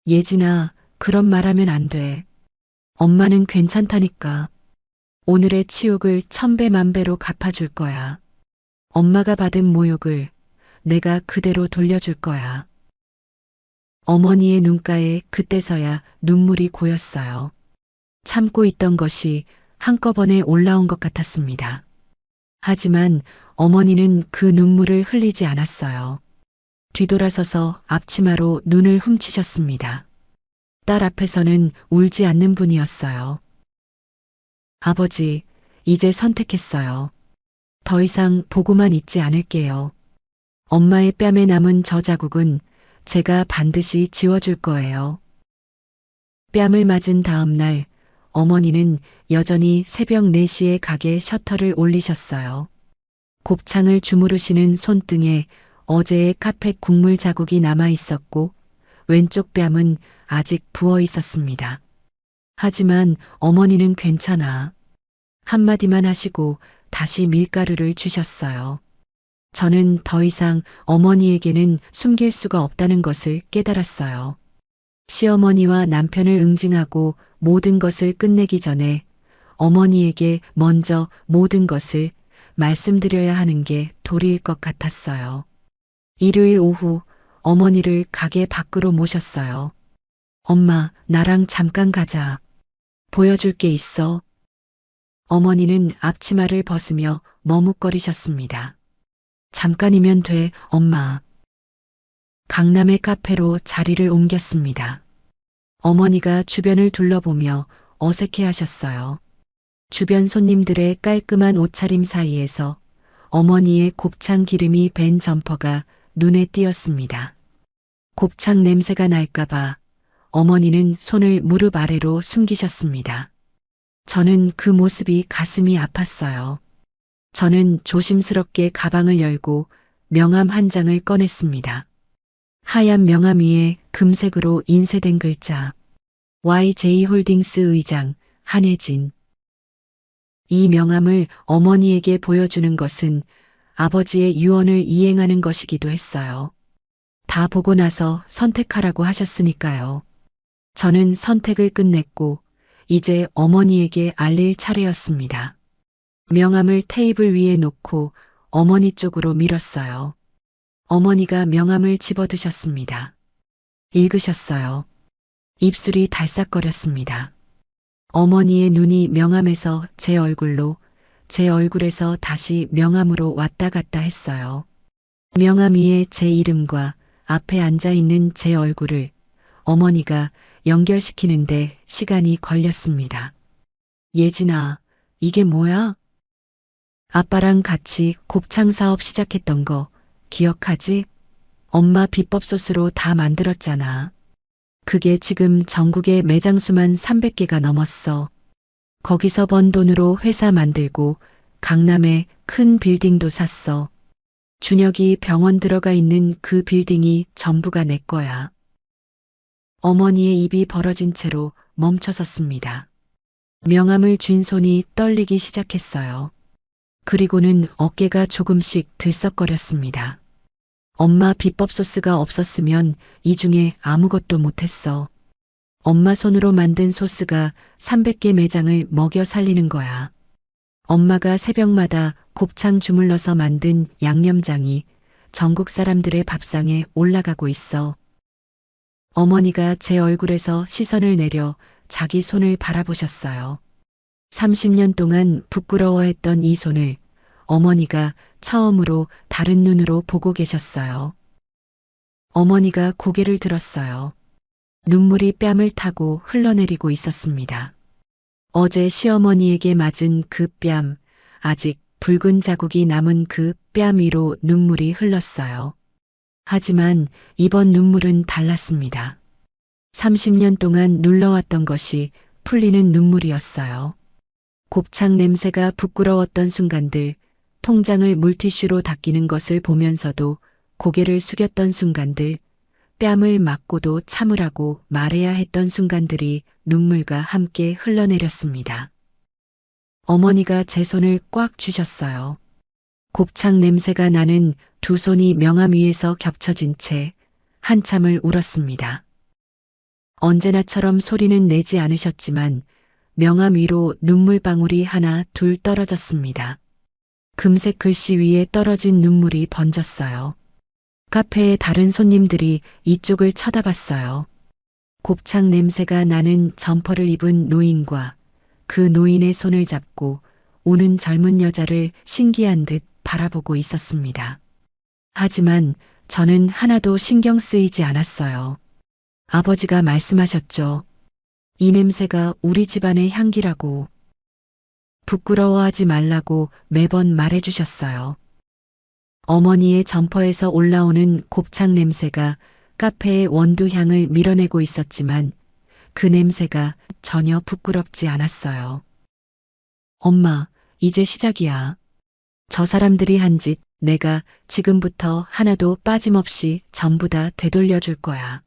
예진아, 그런 말 하면 안 돼. 엄마는 괜찮다니까. 오늘의 치욕을 1000배 만배로 갚아줄 거야. 엄마가 받은 모욕을 내가 그대로 돌려줄 거야. 어머니의 눈가에 그때서야 눈물이 고였어요. 참고 있던 것이 한꺼번에 올라온 것 같았습니다. 하지만 어머니는 그 눈물을 흘리지 않았어요. 뒤돌아서서 앞치마로 눈을 훔치셨습니다. 딸 앞에서는 울지 않는 분이었어요. 아버지, 이제 선택했어요. 더 이상 보고만 있지 않을게요. 엄마의 뺨에 남은 저 자국은 제가 반드시 지워줄 거예요. 뺨을 맞은 다음 날 어머니는 여전히 새벽 4시에 가게 셔터를 올리셨어요. 곱창을 주무르시는 손등에 어제의 카펫 국물 자국이 남아 있었고 왼쪽 뺨은 아직 부어 있었습니다. 하지만 어머니는 괜찮아. 한마디만 하시고 다시 밀가루를 주셨어요. 저는 더 이상 어머니에게는 숨길 수가 없다는 것을 깨달았어요. 시어머니와 남편을 응징하고 모든 것을 끝내기 전에 어머니에게 먼저 모든 것을 말씀드려야 하는 게 도리일 것 같았어요. 일요일 오후 어머니를 가게 밖으로 모셨어요. 엄마, 나랑 잠깐 가자. 보여줄 게 있어. 어머니는 앞치마를 벗으며 머뭇거리셨습니다. 잠깐이면 돼, 엄마. 강남의 카페로 자리를 옮겼습니다. 어머니가 주변을 둘러보며 어색해 하셨어요. 주변 손님들의 깔끔한 옷차림 사이에서 어머니의 곱창 기름이 밴 점퍼가 눈에 띄었습니다. 곱창 냄새가 날까봐 어머니는 손을 무릎 아래로 숨기셨습니다. 저는 그 모습이 가슴이 아팠어요. 저는 조심스럽게 가방을 열고 명함 한 장을 꺼냈습니다. 하얀 명함 위에 금색으로 인쇄된 글자 YJ홀딩스 의장 한혜진. 이 명함을 어머니에게 보여주는 것은 아버지의 유언을 이행하는 것이기도 했어요. 다 보고 나서 선택하라고 하셨으니까요. 저는 선택을 끝냈고 이제 어머니에게 알릴 차례였습니다. 명함을 테이블 위에 놓고 어머니 쪽으로 밀었어요. 어머니가 명함을 집어드셨습니다. 읽으셨어요. 입술이 달싹거렸습니다. 어머니의 눈이 명함에서 제 얼굴로, 제 얼굴에서 다시 명함으로 왔다 갔다 했어요. 명함 위에 제 이름과 앞에 앉아있는 제 얼굴을 어머니가 연결시키는데 시간이 걸렸습니다. 예진아, 이게 뭐야? 아빠랑 같이 곱창 사업 시작했던 거 기억하지? 엄마 비법 소스로 다 만들었잖아. 그게 지금 전국의 매장 수만 300개가 넘었어. 거기서 번 돈으로 회사 만들고 강남에 큰 빌딩도 샀어. 준혁이 병원 들어가 있는 그 빌딩이 전부가 내 거야. 어머니의 입이 벌어진 채로 멈춰섰습니다. 명함을 쥔 손이 떨리기 시작했어요. 그리고는 어깨가 조금씩 들썩거렸습니다. 엄마 비법 소스가 없었으면 이 중에 아무것도 못했어. 엄마 손으로 만든 소스가 300개 매장을 먹여 살리는 거야. 엄마가 새벽마다 곱창 주물러서 만든 양념장이 전국 사람들의 밥상에 올라가고 있어. 어머니가 제 얼굴에서 시선을 내려 자기 손을 바라보셨어요. 30년 동안 부끄러워했던 이 손을 어머니가 처음으로 다른 눈으로 보고 계셨어요. 어머니가 고개를 들었어요. 눈물이 뺨을 타고 흘러내리고 있었습니다. 어제 시어머니에게 맞은 그 뺨, 아직 붉은 자국이 남은 그 뺨 위로 눈물이 흘렀어요. 하지만 이번 눈물은 달랐습니다. 30년 동안 눌러왔던 것이 풀리는 눈물이었어요. 곱창 냄새가 부끄러웠던 순간들, 통장을 물티슈로 닦이는 것을 보면서도 고개를 숙였던 순간들, 뺨을 맞고도 참으라고 말해야 했던 순간들이 눈물과 함께 흘러내렸습니다. 어머니가 제 손을 꽉 쥐셨어요. 곱창 냄새가 나는 두 손이 명함 위에서 겹쳐진 채 한참을 울었습니다. 언제나처럼 소리는 내지 않으셨지만 명함 위로 눈물방울이 하나 둘 떨어졌습니다. 금색 글씨 위에 떨어진 눈물이 번졌어요. 카페의 다른 손님들이 이쪽을 쳐다봤어요. 곱창 냄새가 나는 점퍼를 입은 노인과 그 노인의 손을 잡고 우는 젊은 여자를 신기한 듯 바라보고 있었습니다. 하지만 저는 하나도 신경 쓰이지 않았어요. 아버지가 말씀하셨죠. 이 냄새가 우리 집안의 향기라고. 부끄러워하지 말라고 매번 말해주셨어요. 어머니의 점퍼에서 올라오는 곱창 냄새가 카페의 원두향을 밀어내고 있었지만 그 냄새가 전혀 부끄럽지 않았어요. 엄마, 이제 시작이야. 저 사람들이 한 짓 내가 지금부터 하나도 빠짐없이 전부 다 되돌려줄 거야.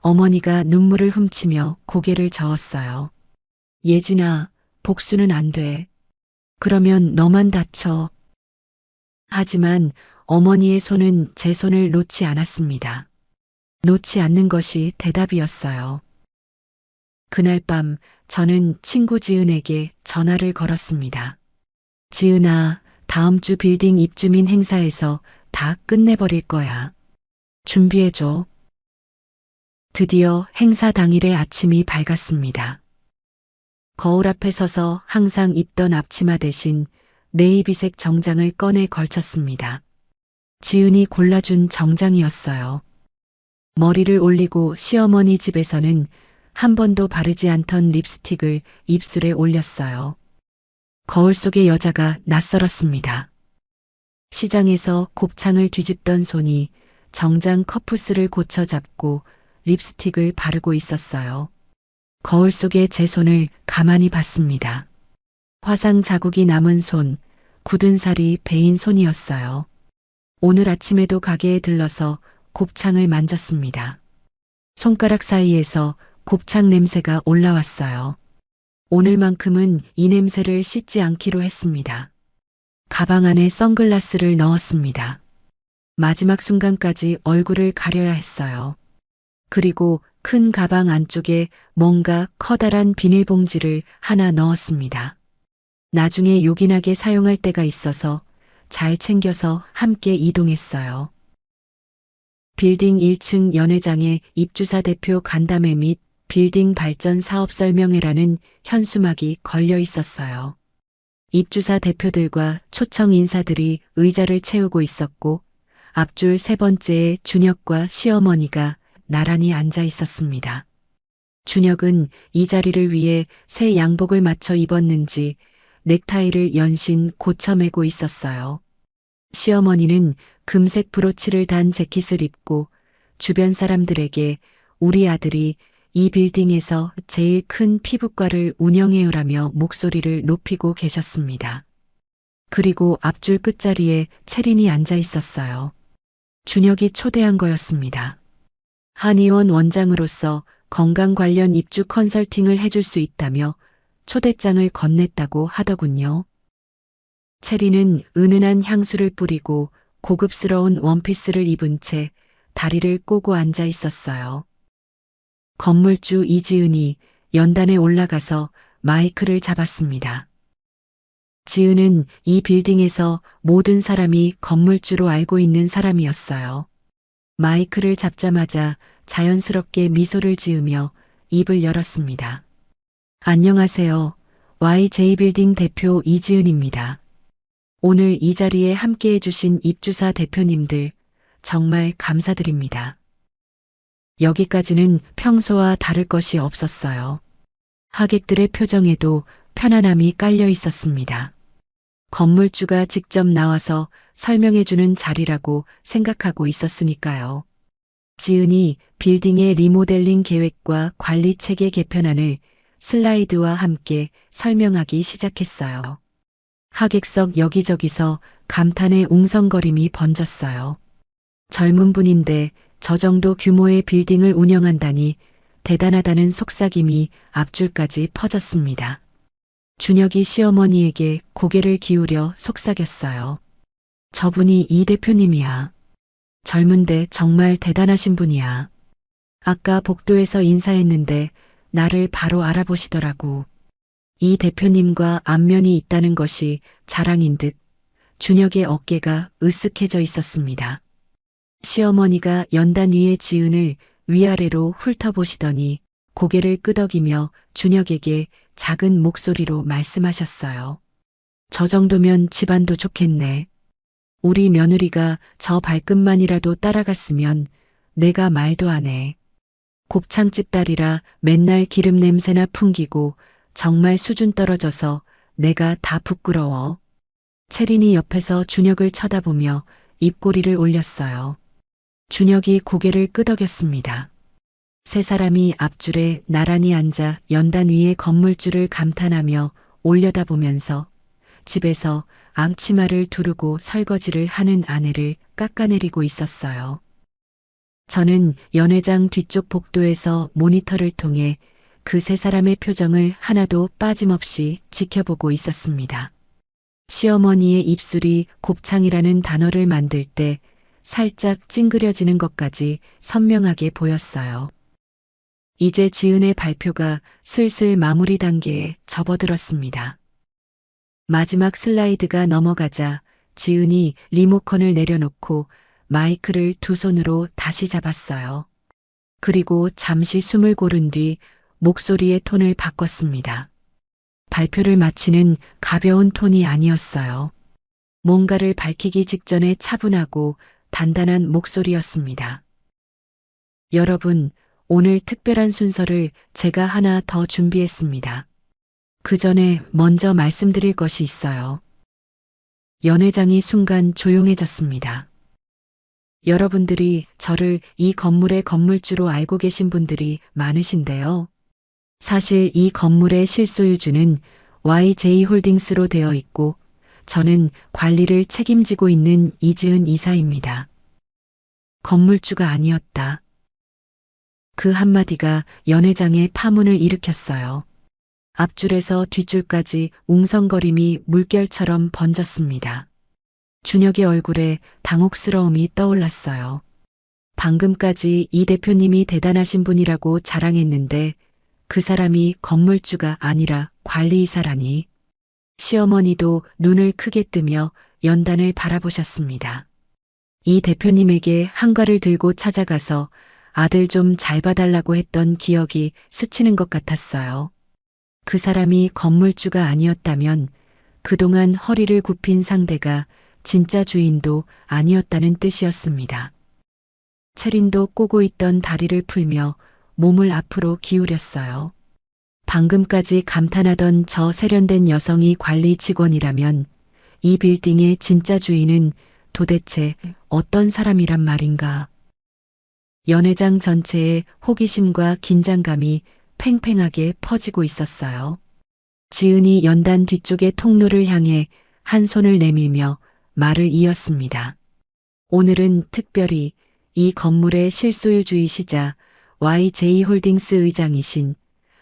어머니가 눈물을 훔치며 고개를 저었어요. 예진아, 복수는 안 돼. 그러면 너만 다쳐. 하지만 어머니의 손은 제 손을 놓지 않았습니다. 놓지 않는 것이 대답이었어요. 그날 밤 저는 친구 지은에게 전화를 걸었습니다. 지은아, 다음 주 빌딩 입주민 행사에서 다 끝내버릴 거야. 준비해줘. 드디어 행사 당일의 아침이 밝았습니다. 거울 앞에 서서 항상 입던 앞치마 대신 네이비색 정장을 꺼내 걸쳤습니다. 지은이 골라준 정장이었어요. 머리를 올리고 시어머니 집에서는 한 번도 바르지 않던 립스틱을 입술에 올렸어요. 거울 속의 여자가 낯설었습니다. 시장에서 곱창을 뒤집던 손이 정장 커프스를 고쳐 잡고 립스틱을 바르고 있었어요. 거울 속의 제 손을 가만히 봤습니다. 화상 자국이 남은 손, 굳은 살이 베인 손이었어요. 오늘 아침에도 가게에 들러서 곱창을 만졌습니다. 손가락 사이에서 곱창 냄새가 올라왔어요. 오늘만큼은 이 냄새를 씻지 않기로 했습니다. 가방 안에 선글라스를 넣었습니다. 마지막 순간까지 얼굴을 가려야 했어요. 그리고 큰 가방 안쪽에 뭔가 커다란 비닐봉지를 하나 넣었습니다. 나중에 요긴하게 사용할 때가 있어서 잘 챙겨서 함께 이동했어요. 빌딩 1층 연회장에 입주사 대표 간담회 및 빌딩 발전 사업 설명회라는 현수막이 걸려 있었어요. 입주사 대표들과 초청 인사들이 의자를 채우고 있었고 앞줄 세 번째에 준혁과 시어머니가 나란히 앉아 있었습니다. 준혁은 이 자리를 위해 새 양복을 맞춰 입었는지 넥타이를 연신 고쳐 매고 있었어요. 시어머니는 금색 브로치를 단 재킷을 입고 주변 사람들에게 우리 아들이 이 빌딩에서 제일 큰 피부과를 운영해요라며 목소리를 높이고 계셨습니다. 그리고 앞줄 끝자리에 채린이 앉아 있었어요. 준혁이 초대한 거였습니다. 한의원 원장으로서 건강 관련 입주 컨설팅을 해줄 수 있다며 초대장을 건넸다고 하더군요. 채린은 은은한 향수를 뿌리고 고급스러운 원피스를 입은 채 다리를 꼬고 앉아 있었어요. 건물주 이지은이 연단에 올라가서 마이크를 잡았습니다. 지은은 이 빌딩에서 모든 사람이 건물주로 알고 있는 사람이었어요. 마이크를 잡자마자 자연스럽게 미소를 지으며 입을 열었습니다. 안녕하세요. YJ빌딩 대표 이지은입니다. 오늘 이 자리에 함께해 주신 입주사 대표님들 정말 감사드립니다. 여기까지는 평소와 다를 것이 없었어요. 하객들의 표정에도 편안함이 깔려 있었습니다. 건물주가 직접 나와서 설명해주는 자리라고 생각하고 있었으니까요. 지은이 빌딩의 리모델링 계획과 관리 체계 개편안을 슬라이드와 함께 설명하기 시작했어요. 하객석 여기저기서 감탄의 웅성거림이 번졌어요. 젊은 분인데 저 정도 규모의 빌딩을 운영한다니 대단하다는 속삭임이 앞줄까지 퍼졌습니다. 준혁이 시어머니에게 고개를 기울여 속삭였어요. 저분이 이 대표님이야. 젊은데 정말 대단하신 분이야. 아까 복도에서 인사했는데 나를 바로 알아보시더라고. 이 대표님과 안면이 있다는 것이 자랑인 듯 준혁의 어깨가 으쓱해져 있었습니다. 시어머니가 연단 위의 지은을 위아래로 훑어보시더니 고개를 끄덕이며 준혁에게 작은 목소리로 말씀하셨어요. 저 정도면 집안도 좋겠네. 우리 며느리가 저 발끝만이라도 따라갔으면 내가 말도 안 해. 곱창집 딸이라 맨날 기름 냄새나 풍기고 정말 수준 떨어져서 내가 다 부끄러워. 채린이 옆에서 준혁을 쳐다보며 입꼬리를 올렸어요. 준혁이 고개를 끄덕였습니다. 세 사람이 앞줄에 나란히 앉아 연단 위의 건물주를 감탄하며 올려다보면서 집에서 앙치마를 두르고 설거지를 하는 아내를 깎아내리고 있었어요. 저는 연회장 뒤쪽 복도에서 모니터를 통해 그 세 사람의 표정을 하나도 빠짐없이 지켜보고 있었습니다. 시어머니의 입술이 곱창이라는 단어를 만들 때 살짝 찡그려지는 것까지 선명하게 보였어요. 이제 지은의 발표가 슬슬 마무리 단계에 접어들었습니다. 마지막 슬라이드가 넘어가자 지은이 리모컨을 내려놓고 마이크를 두 손으로 다시 잡았어요. 그리고 잠시 숨을 고른 뒤 목소리의 톤을 바꿨습니다. 발표를 마치는 가벼운 톤이 아니었어요. 뭔가를 밝히기 직전에 차분하고 단단한 목소리였습니다. 여러분, 오늘 특별한 순서를 제가 하나 더 준비했습니다. 그 전에 먼저 말씀드릴 것이 있어요. 연회장이 순간 조용해졌습니다. 여러분들이 저를 이 건물의 건물주로 알고 계신 분들이 많으신데요. 사실 이 건물의 실소유주는 YJ홀딩스로 되어 있고 저는 관리를 책임지고 있는 이지은 이사입니다. 건물주가 아니었다. 그 한마디가 연회장의 파문을 일으켰어요. 앞줄에서 뒷줄까지 웅성거림이 물결처럼 번졌습니다. 준혁의 얼굴에 당혹스러움이 떠올랐어요. 방금까지 이 대표님이 대단하신 분이라고 자랑했는데 그 사람이 건물주가 아니라 관리이사라니. 시어머니도 눈을 크게 뜨며 연단을 바라보셨습니다. 이 대표님에게 한과를 들고 찾아가서 아들 좀 잘 봐달라고 했던 기억이 스치는 것 같았어요. 그 사람이 건물주가 아니었다면 그동안 허리를 굽힌 상대가 진짜 주인도 아니었다는 뜻이었습니다. 체린도 꼬고 있던 다리를 풀며 몸을 앞으로 기울였어요. 방금까지 감탄하던 저 세련된 여성이 관리 직원이라면 이 빌딩의 진짜 주인은 도대체 어떤 사람이란 말인가. 연회장 전체에 호기심과 긴장감이 팽팽하게 퍼지고 있었어요. 지은이 연단 뒤쪽의 통로를 향해 한 손을 내밀며 말을 이었습니다. 오늘은 특별히 이 건물의 실소유주이시자 YJ홀딩스 의장이신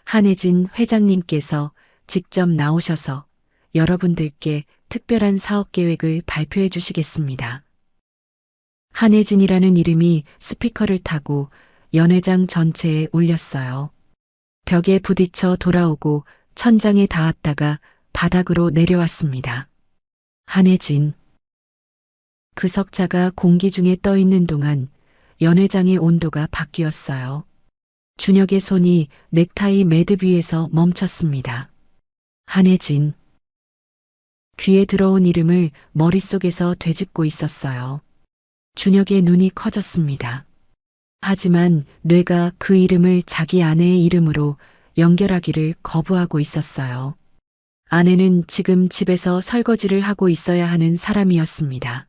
한혜진 회장님께서 직접 나오셔서 여러분들께 특별한 사업 계획을 발표해 주시겠습니다. 한혜진이라는 이름이 스피커를 타고 연회장 전체에 울렸어요. 벽에 부딪혀 돌아오고 천장에 닿았다가 바닥으로 내려왔습니다. 한혜진. 그 석자가 공기 중에 떠 있는 동안 연회장의 온도가 바뀌었어요. 준혁의 손이 넥타이 매듭 위에서 멈췄습니다. 한혜진. 귀에 들어온 이름을 머릿속에서 되짚고 있었어요. 준혁의 눈이 커졌습니다. 하지만 뇌가 그 이름을 자기 아내의 이름으로 연결하기를 거부하고 있었어요. 아내는 지금 집에서 설거지를 하고 있어야 하는 사람이었습니다.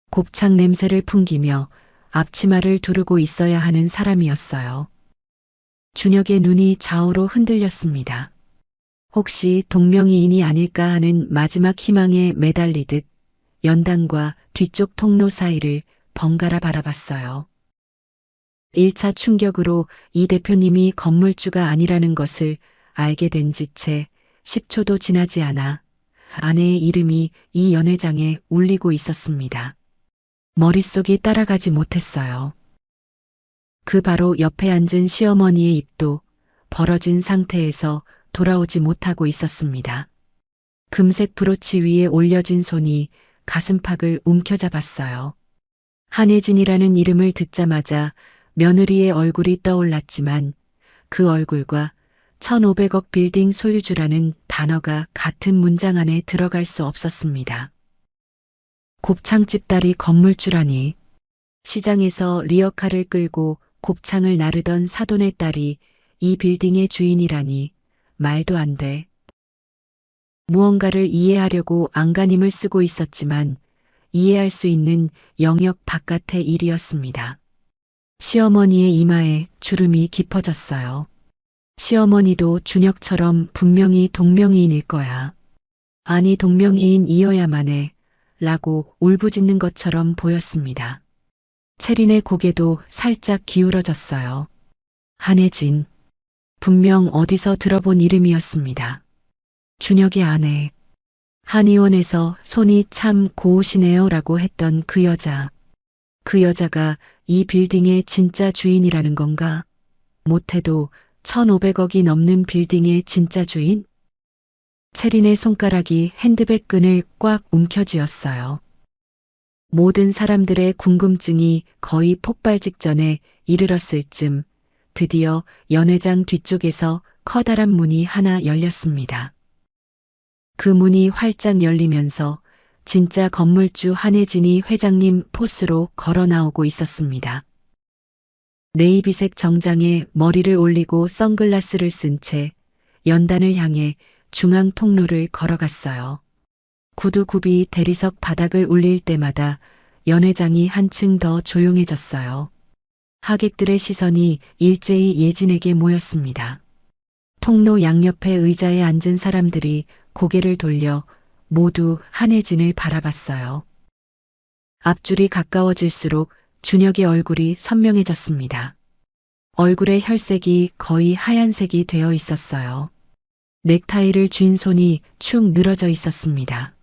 곱창 냄새를 풍기며 앞치마를 두르고 있어야 하는 사람이었어요. 준혁의 눈이 좌우로 흔들렸습니다. 혹시 동명이인이 아닐까 하는 마지막 희망에 매달리듯 연단과 뒤쪽 통로 사이를 번갈아 바라봤어요. 1차 충격으로 이 대표님이 건물주가 아니라는 것을 알게 된 지 채 10초도 지나지 않아 아내의 이름이 이 연회장에 울리고 있었습니다. 머릿속이 따라가지 못했어요. 그 바로 옆에 앉은 시어머니의 입도 벌어진 상태에서 돌아오지 못하고 있었습니다. 금색 브로치 위에 올려진 손이 가슴팍을 움켜잡았어요. 한혜진이라는 이름을 듣자마자 며느리의 얼굴이 떠올랐지만 그 얼굴과 1,500억 빌딩 소유주라는 단어가 같은 문장 안에 들어갈 수 없었습니다. 곱창집 딸이 건물주라니. 시장에서 리어카를 끌고 곱창을 나르던 사돈의 딸이 이 빌딩의 주인이라니 말도 안 돼. 무언가를 이해하려고 안간힘을 쓰고 있었지만 이해할 수 있는 영역 바깥의 일이었습니다. 시어머니의 이마에 주름이 깊어졌어요. 시어머니도 준혁처럼 분명히 동명이인일 거야. 아니 동명이인이어야만 해. 라고 울부짖는 것처럼 보였습니다. 체린의 고개도 살짝 기울어졌어요. 한혜진. 분명 어디서 들어본 이름이었습니다. 준혁의 아내. 한의원에서 손이 참 고우시네요 라고 했던 그 여자. 그 여자가 이 빌딩의 진짜 주인이라는 건가? 못해도 1,500억이 넘는 빌딩의 진짜 주인? 체린의 손가락이 핸드백 끈을 꽉 움켜쥐었어요. 모든 사람들의 궁금증이 거의 폭발 직전에 이르렀을 즈음 드디어 연회장 뒤쪽에서 커다란 문이 하나 열렸습니다. 그 문이 활짝 열리면서 진짜 건물주 한혜진이 회장님 포스로 걸어 나오고 있었습니다. 네이비색 정장에 머리를 올리고 선글라스를 쓴 채 연단을 향해 중앙 통로를 걸어갔어요. 구두굽이 대리석 바닥을 울릴 때마다 연회장이 한층 더 조용해졌어요. 하객들의 시선이 일제히 예진에게 모였습니다. 통로 양옆에 의자에 앉은 사람들이 고개를 돌려 모두 한혜진을 바라봤어요. 앞줄이 가까워질수록 준혁의 얼굴이 선명해졌습니다. 얼굴의 혈색이 거의 하얀색이 되어 있었어요. 넥타이를 쥔 손이 축 늘어져 있었습니다.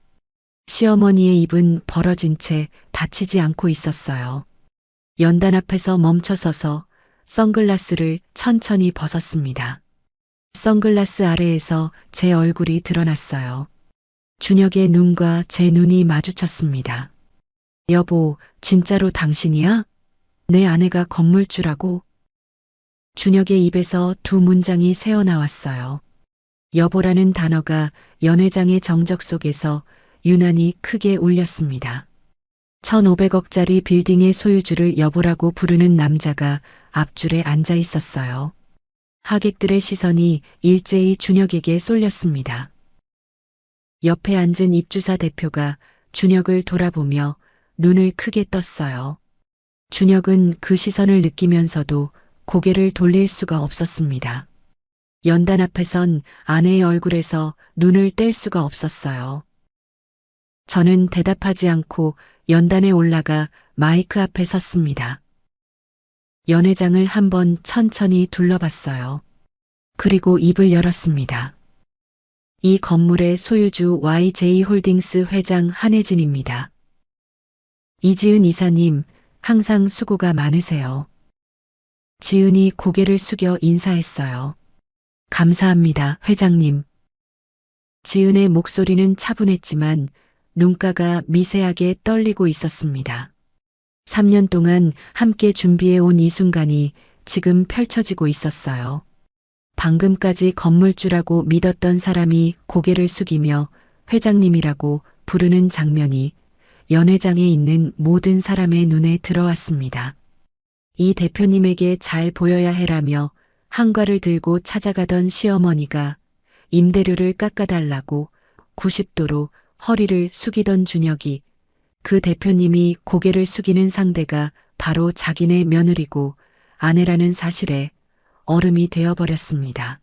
시어머니의 입은 벌어진 채 닫히지 않고 있었어요. 연단 앞에서 멈춰서서 선글라스를 천천히 벗었습니다. 선글라스 아래에서 제 얼굴이 드러났어요. 준혁의 눈과 제 눈이 마주쳤습니다. 여보, 진짜로 당신이야? 내 아내가 건물주라고? 준혁의 입에서 두 문장이 새어나왔어요. 여보라는 단어가 연회장의 정적 속에서 유난히 크게 울렸습니다. 1,500억짜리 빌딩의 소유주를 여보라고 부르는 남자가 앞줄에 앉아 있었어요. 하객들의 시선이 일제히 준혁에게 쏠렸습니다. 옆에 앉은 입주사 대표가 준혁을 돌아보며 눈을 크게 떴어요. 준혁은 그 시선을 느끼면서도 고개를 돌릴 수가 없었습니다. 연단 앞에선 아내의 얼굴에서 눈을 뗄 수가 없었어요. 저는 대답하지 않고 연단에 올라가 마이크 앞에 섰습니다. 연회장을 한번 천천히 둘러봤어요. 그리고 입을 열었습니다. 이 건물의 소유주 YJ홀딩스 회장 한혜진입니다. 이지은 이사님, 항상 수고가 많으세요. 지은이 고개를 숙여 인사했어요. 감사합니다, 회장님. 지은의 목소리는 차분했지만 눈가가 미세하게 떨리고 있었습니다. 3년 동안 함께 준비해온 이 순간이 지금 펼쳐지고 있었어요. 방금까지 건물주라고 믿었던 사람이 고개를 숙이며 회장님이라고 부르는 장면이 연회장에 있는 모든 사람의 눈에 들어왔습니다. 이 대표님에게 잘 보여야 해라며 한과를 들고 찾아가던 시어머니가 임대료를 깎아달라고 90도로 허리를 숙이던 준혁이 그 대표님이 고개를 숙이는 상대가 바로 자기네 며느리고 아내라는 사실에 얼음이 되어버렸습니다.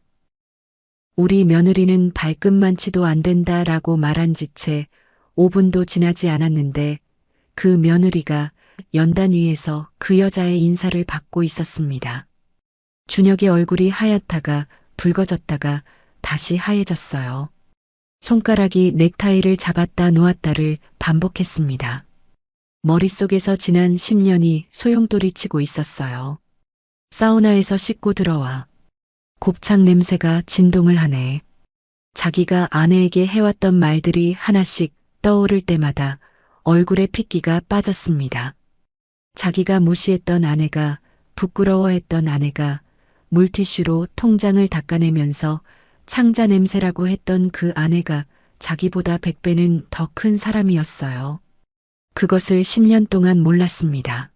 우리 며느리는 발끝만치도 안 된다라고 말한 지 채 5분도 지나지 않았는데 그 며느리가 연단 위에서 그 여자의 인사를 받고 있었습니다. 준혁의 얼굴이 하얗다가 붉어졌다가 다시 하얘졌어요. 손가락이 넥타이를 잡았다 놓았다를 반복했습니다. 머릿속에서 지난 10년이 소용돌이 치고 있었어요. 사우나에서 씻고 들어와. 곱창 냄새가 진동을 하네. 자기가 아내에게 해왔던 말들이 하나씩 떠오를 때마다 얼굴에 핏기가 빠졌습니다. 자기가 무시했던 아내가, 부끄러워했던 아내가 물티슈로 통장을 닦아내면서 창자 냄새라고 했던 그 아내가 자기보다 100배는 더 큰 사람이었어요. 그것을 10년 동안 몰랐습니다.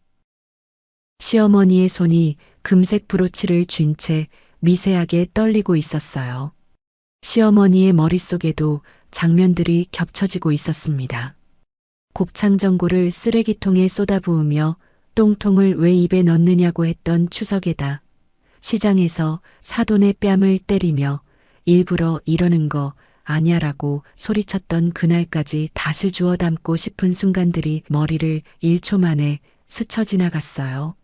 시어머니의 손이 금색 브로치를 쥔 채 미세하게 떨리고 있었어요. 시어머니의 머릿속에도 장면들이 겹쳐지고 있었습니다. 곱창 전골을 쓰레기통에 쏟아부으며 똥통을 왜 입에 넣느냐고 했던 추석에다 시장에서 사돈의 뺨을 때리며 일부러 이러는 거 아냐라고 소리쳤던 그날까지 다시 주워 담고 싶은 순간들이 머리를 1초 만에 스쳐 지나갔어요.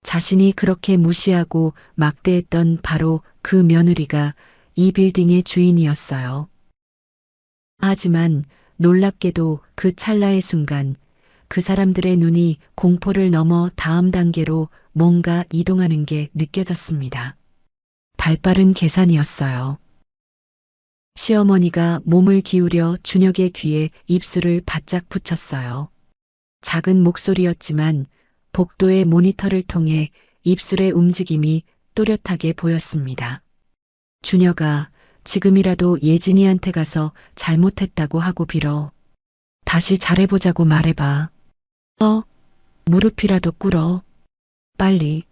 자신이 그렇게 무시하고 막대했던 바로 그 며느리가 이 빌딩의 주인이었어요. 하지만 놀랍게도 그 찰나의 순간 그 사람들의 눈이 공포를 넘어 다음 단계로 뭔가 이동하는 게 느껴졌습니다. 발빠른 계산이었어요. 시어머니가 몸을 기울여 준혁의 귀에 입술을 바짝 붙였어요. 작은 목소리였지만 복도의 모니터를 통해 입술의 움직임이 또렷하게 보였습니다. 준혁아, 지금이라도 예진이한테 가서 잘못했다고 하고 빌어. 다시 잘해보자고 말해봐. 무릎이라도 꿇어. 빨리.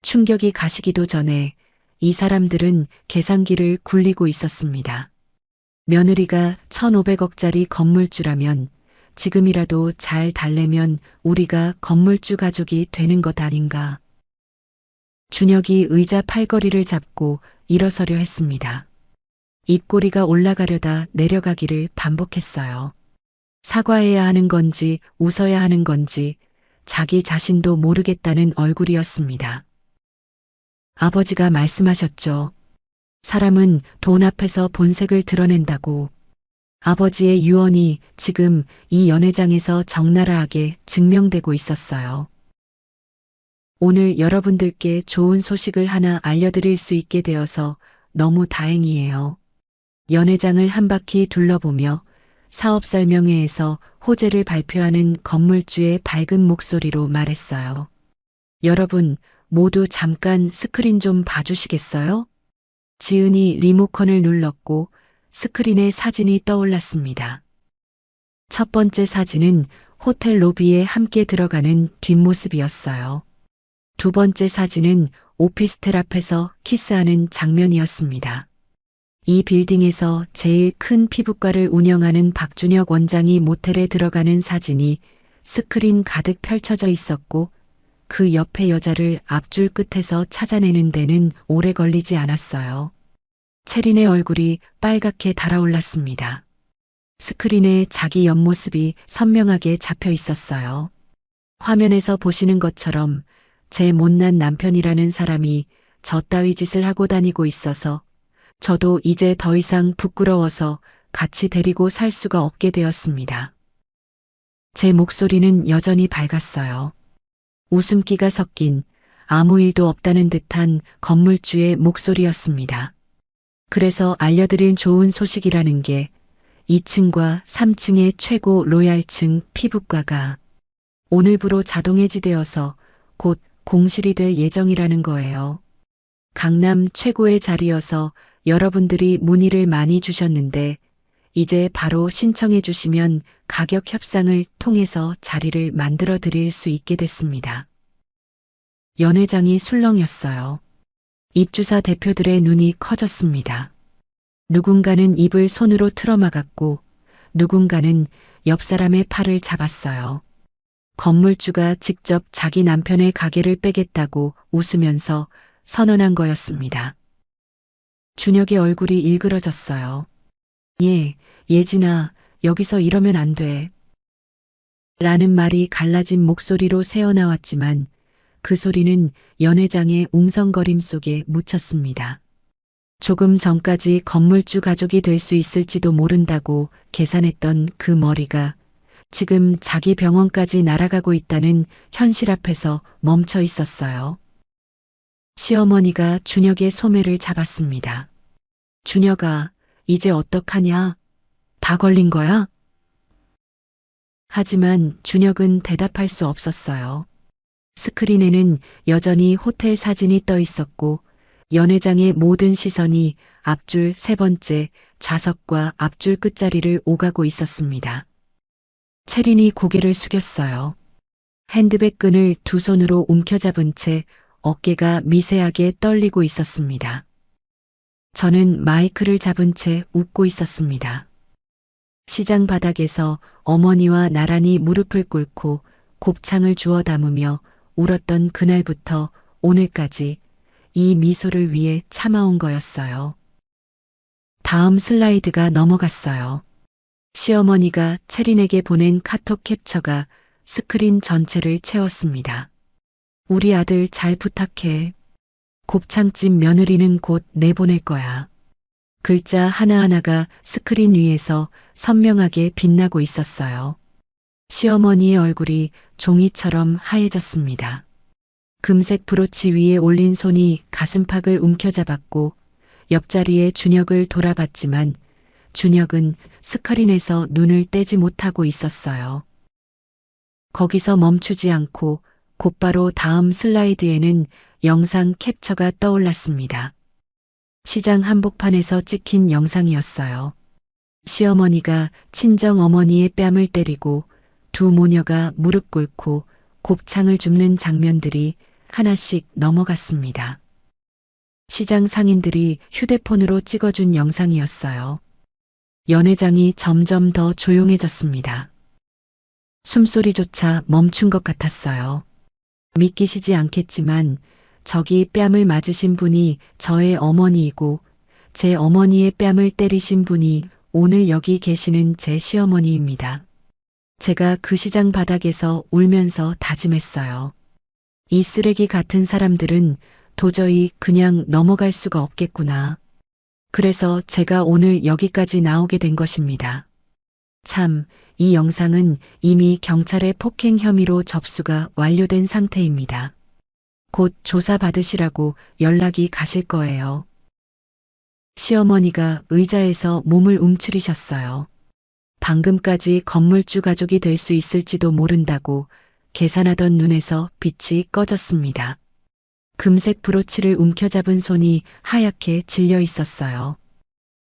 충격이 가시기도 전에 이 사람들은 계산기를 굴리고 있었습니다. 며느리가 1,500억짜리 건물주라면 지금이라도 잘 달래면 우리가 건물주 가족이 되는 것 아닌가. 준혁이 의자 팔걸이를 잡고 일어서려 했습니다. 입꼬리가 올라가려다 내려가기를 반복했어요. 사과해야 하는 건지 웃어야 하는 건지 자기 자신도 모르겠다는 얼굴이었습니다. 아버지가 말씀하셨죠. 사람은 돈 앞에서 본색을 드러낸다고. 아버지의 유언이 지금 이 연회장에서 적나라하게 증명되고 있었어요. 오늘 여러분들께 좋은 소식을 하나 알려드릴 수 있게 되어서 너무 다행이에요. 연회장을 한 바퀴 둘러보며 사업설명회에서 호재를 발표하는 건물주의 밝은 목소리로 말했어요. 여러분, 모두 잠깐 스크린 좀 봐주시겠어요? 지은이 리모컨을 눌렀고 스크린에 사진이 떠올랐습니다. 첫 번째 사진은 호텔 로비에 함께 들어가는 뒷모습이었어요. 두 번째 사진은 오피스텔 앞에서 키스하는 장면이었습니다. 이 빌딩에서 제일 큰 피부과를 운영하는 박준혁 원장이 모텔에 들어가는 사진이 스크린 가득 펼쳐져 있었고 그 옆에 여자를 앞줄 끝에서 찾아내는 데는 오래 걸리지 않았어요. 채린의 얼굴이 빨갛게 달아올랐습니다. 스크린에 자기 옆모습이 선명하게 잡혀 있었어요. 화면에서 보시는 것처럼 제 못난 남편이라는 사람이 저 따위 짓을 하고 다니고 있어서 저도 이제 더 이상 부끄러워서 같이 데리고 살 수가 없게 되었습니다. 제 목소리는 여전히 밝았어요. 웃음기가 섞인 아무 일도 없다는 듯한 건물주의 목소리였습니다. 그래서 알려드릴 좋은 소식이라는 게 2층과 3층의 최고 로얄층 피부과가 오늘부로 자동 해지되어서 곧 공실이 될 예정이라는 거예요. 강남 최고의 자리여서 여러분들이 문의를 많이 주셨는데 이제 바로 신청해 주시면 가격 협상을 통해서 자리를 만들어 드릴 수 있게 됐습니다. 연회장이 술렁였어요. 입주사 대표들의 눈이 커졌습니다. 누군가는 입을 손으로 틀어막았고 누군가는 옆 사람의 팔을 잡았어요. 건물주가 직접 자기 남편의 가게를 빼겠다고 웃으면서 선언한 거였습니다. 준혁의 얼굴이 일그러졌어요. 예진아, 여기서 이러면 안 돼. 라는 말이 갈라진 목소리로 새어나왔지만 그 소리는 연회장의 웅성거림 속에 묻혔습니다. 조금 전까지 건물주 가족이 될 수 있을지도 모른다고 계산했던 그 머리가 지금 자기 병원까지 날아가고 있다는 현실 앞에서 멈춰 있었어요. 시어머니가 준혁의 소매를 잡았습니다. 준혁아, 이제 어떡하냐? 다 걸린 거야? 하지만 준혁은 대답할 수 없었어요. 스크린에는 여전히 호텔 사진이 떠 있었고 연회장의 모든 시선이 앞줄 세 번째 좌석과 앞줄 끝자리를 오가고 있었습니다. 채린이 고개를 숙였어요. 핸드백 끈을 두 손으로 움켜잡은 채 어깨가 미세하게 떨리고 있었습니다. 저는 마이크를 잡은 채 웃고 있었습니다. 시장 바닥에서 어머니와 나란히 무릎을 꿇고 곱창을 주워 담으며 울었던 그날부터 오늘까지 이 미소를 위해 참아온 거였어요. 다음 슬라이드가 넘어갔어요. 시어머니가 채린에게 보낸 카톡 캡처가 스크린 전체를 채웠습니다. 우리 아들 잘 부탁해. 곱창집 며느리는 곧 내보낼 거야. 글자 하나하나가 스크린 위에서 선명하게 빛나고 있었어요. 시어머니의 얼굴이 종이처럼 하얘졌습니다. 금색 브로치 위에 올린 손이 가슴팍을 움켜잡았고 옆자리에 준혁을 돌아봤지만 준혁은 스크린에서 눈을 떼지 못하고 있었어요. 거기서 멈추지 않고 곧바로 다음 슬라이드에는 영상 캡처가 떠올랐습니다. 시장 한복판에서 찍힌 영상이었어요. 시어머니가 친정 어머니의 뺨을 때리고 두 모녀가 무릎 꿇고 곱창을 줍는 장면들이 하나씩 넘어갔습니다. 시장 상인들이 휴대폰으로 찍어준 영상이었어요. 연회장이 점점 더 조용해졌습니다. 숨소리조차 멈춘 것 같았어요. 믿기시지 않겠지만 저기 뺨을 맞으신 분이 저의 어머니이고 제 어머니의 뺨을 때리신 분이 오늘 여기 계시는 제 시어머니입니다. 제가 그 시장 바닥에서 울면서 다짐했어요. 이 쓰레기 같은 사람들은 도저히 그냥 넘어갈 수가 없겠구나. 그래서 제가 오늘 여기까지 나오게 된 것입니다. 참, 이 영상은 이미 경찰의 폭행 혐의로 접수가 완료된 상태입니다. 곧 조사받으시라고 연락이 가실 거예요. 시어머니가 의자에서 몸을 움츠리셨어요. 방금까지 건물주 가족이 될 수 있을지도 모른다고 계산하던 눈에서 빛이 꺼졌습니다. 금색 브로치를 움켜잡은 손이 하얗게 질려 있었어요.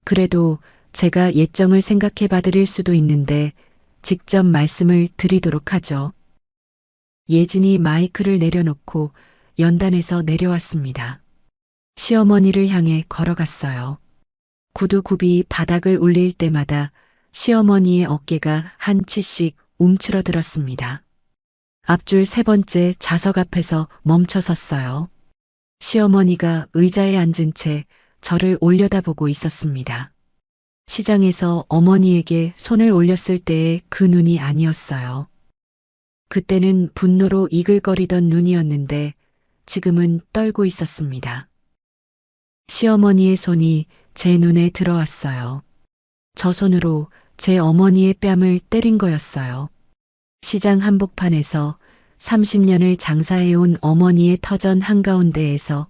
그래도 제가 예정을 생각해 봐드릴 수도 있는데 직접 말씀을 드리도록 하죠. 예진이 마이크를 내려놓고 연단에서 내려왔습니다. 시어머니를 향해 걸어갔어요. 구두굽이 바닥을 울릴 때마다 시어머니의 어깨가 한 치씩 움츠러들었습니다. 앞줄 세 번째 좌석 앞에서 멈춰섰어요. 시어머니가 의자에 앉은 채 저를 올려다보고 있었습니다. 시장에서 어머니에게 손을 올렸을 때의 그 눈이 아니었어요. 그때는 분노로 이글거리던 눈이었는데 지금은 떨고 있었습니다. 시어머니의 손이 제 눈에 들어왔어요. 저 손으로 제 어머니의 뺨을 때린 거였어요. 시장 한복판에서 30년을 장사해온 어머니의 터전 한가운데에서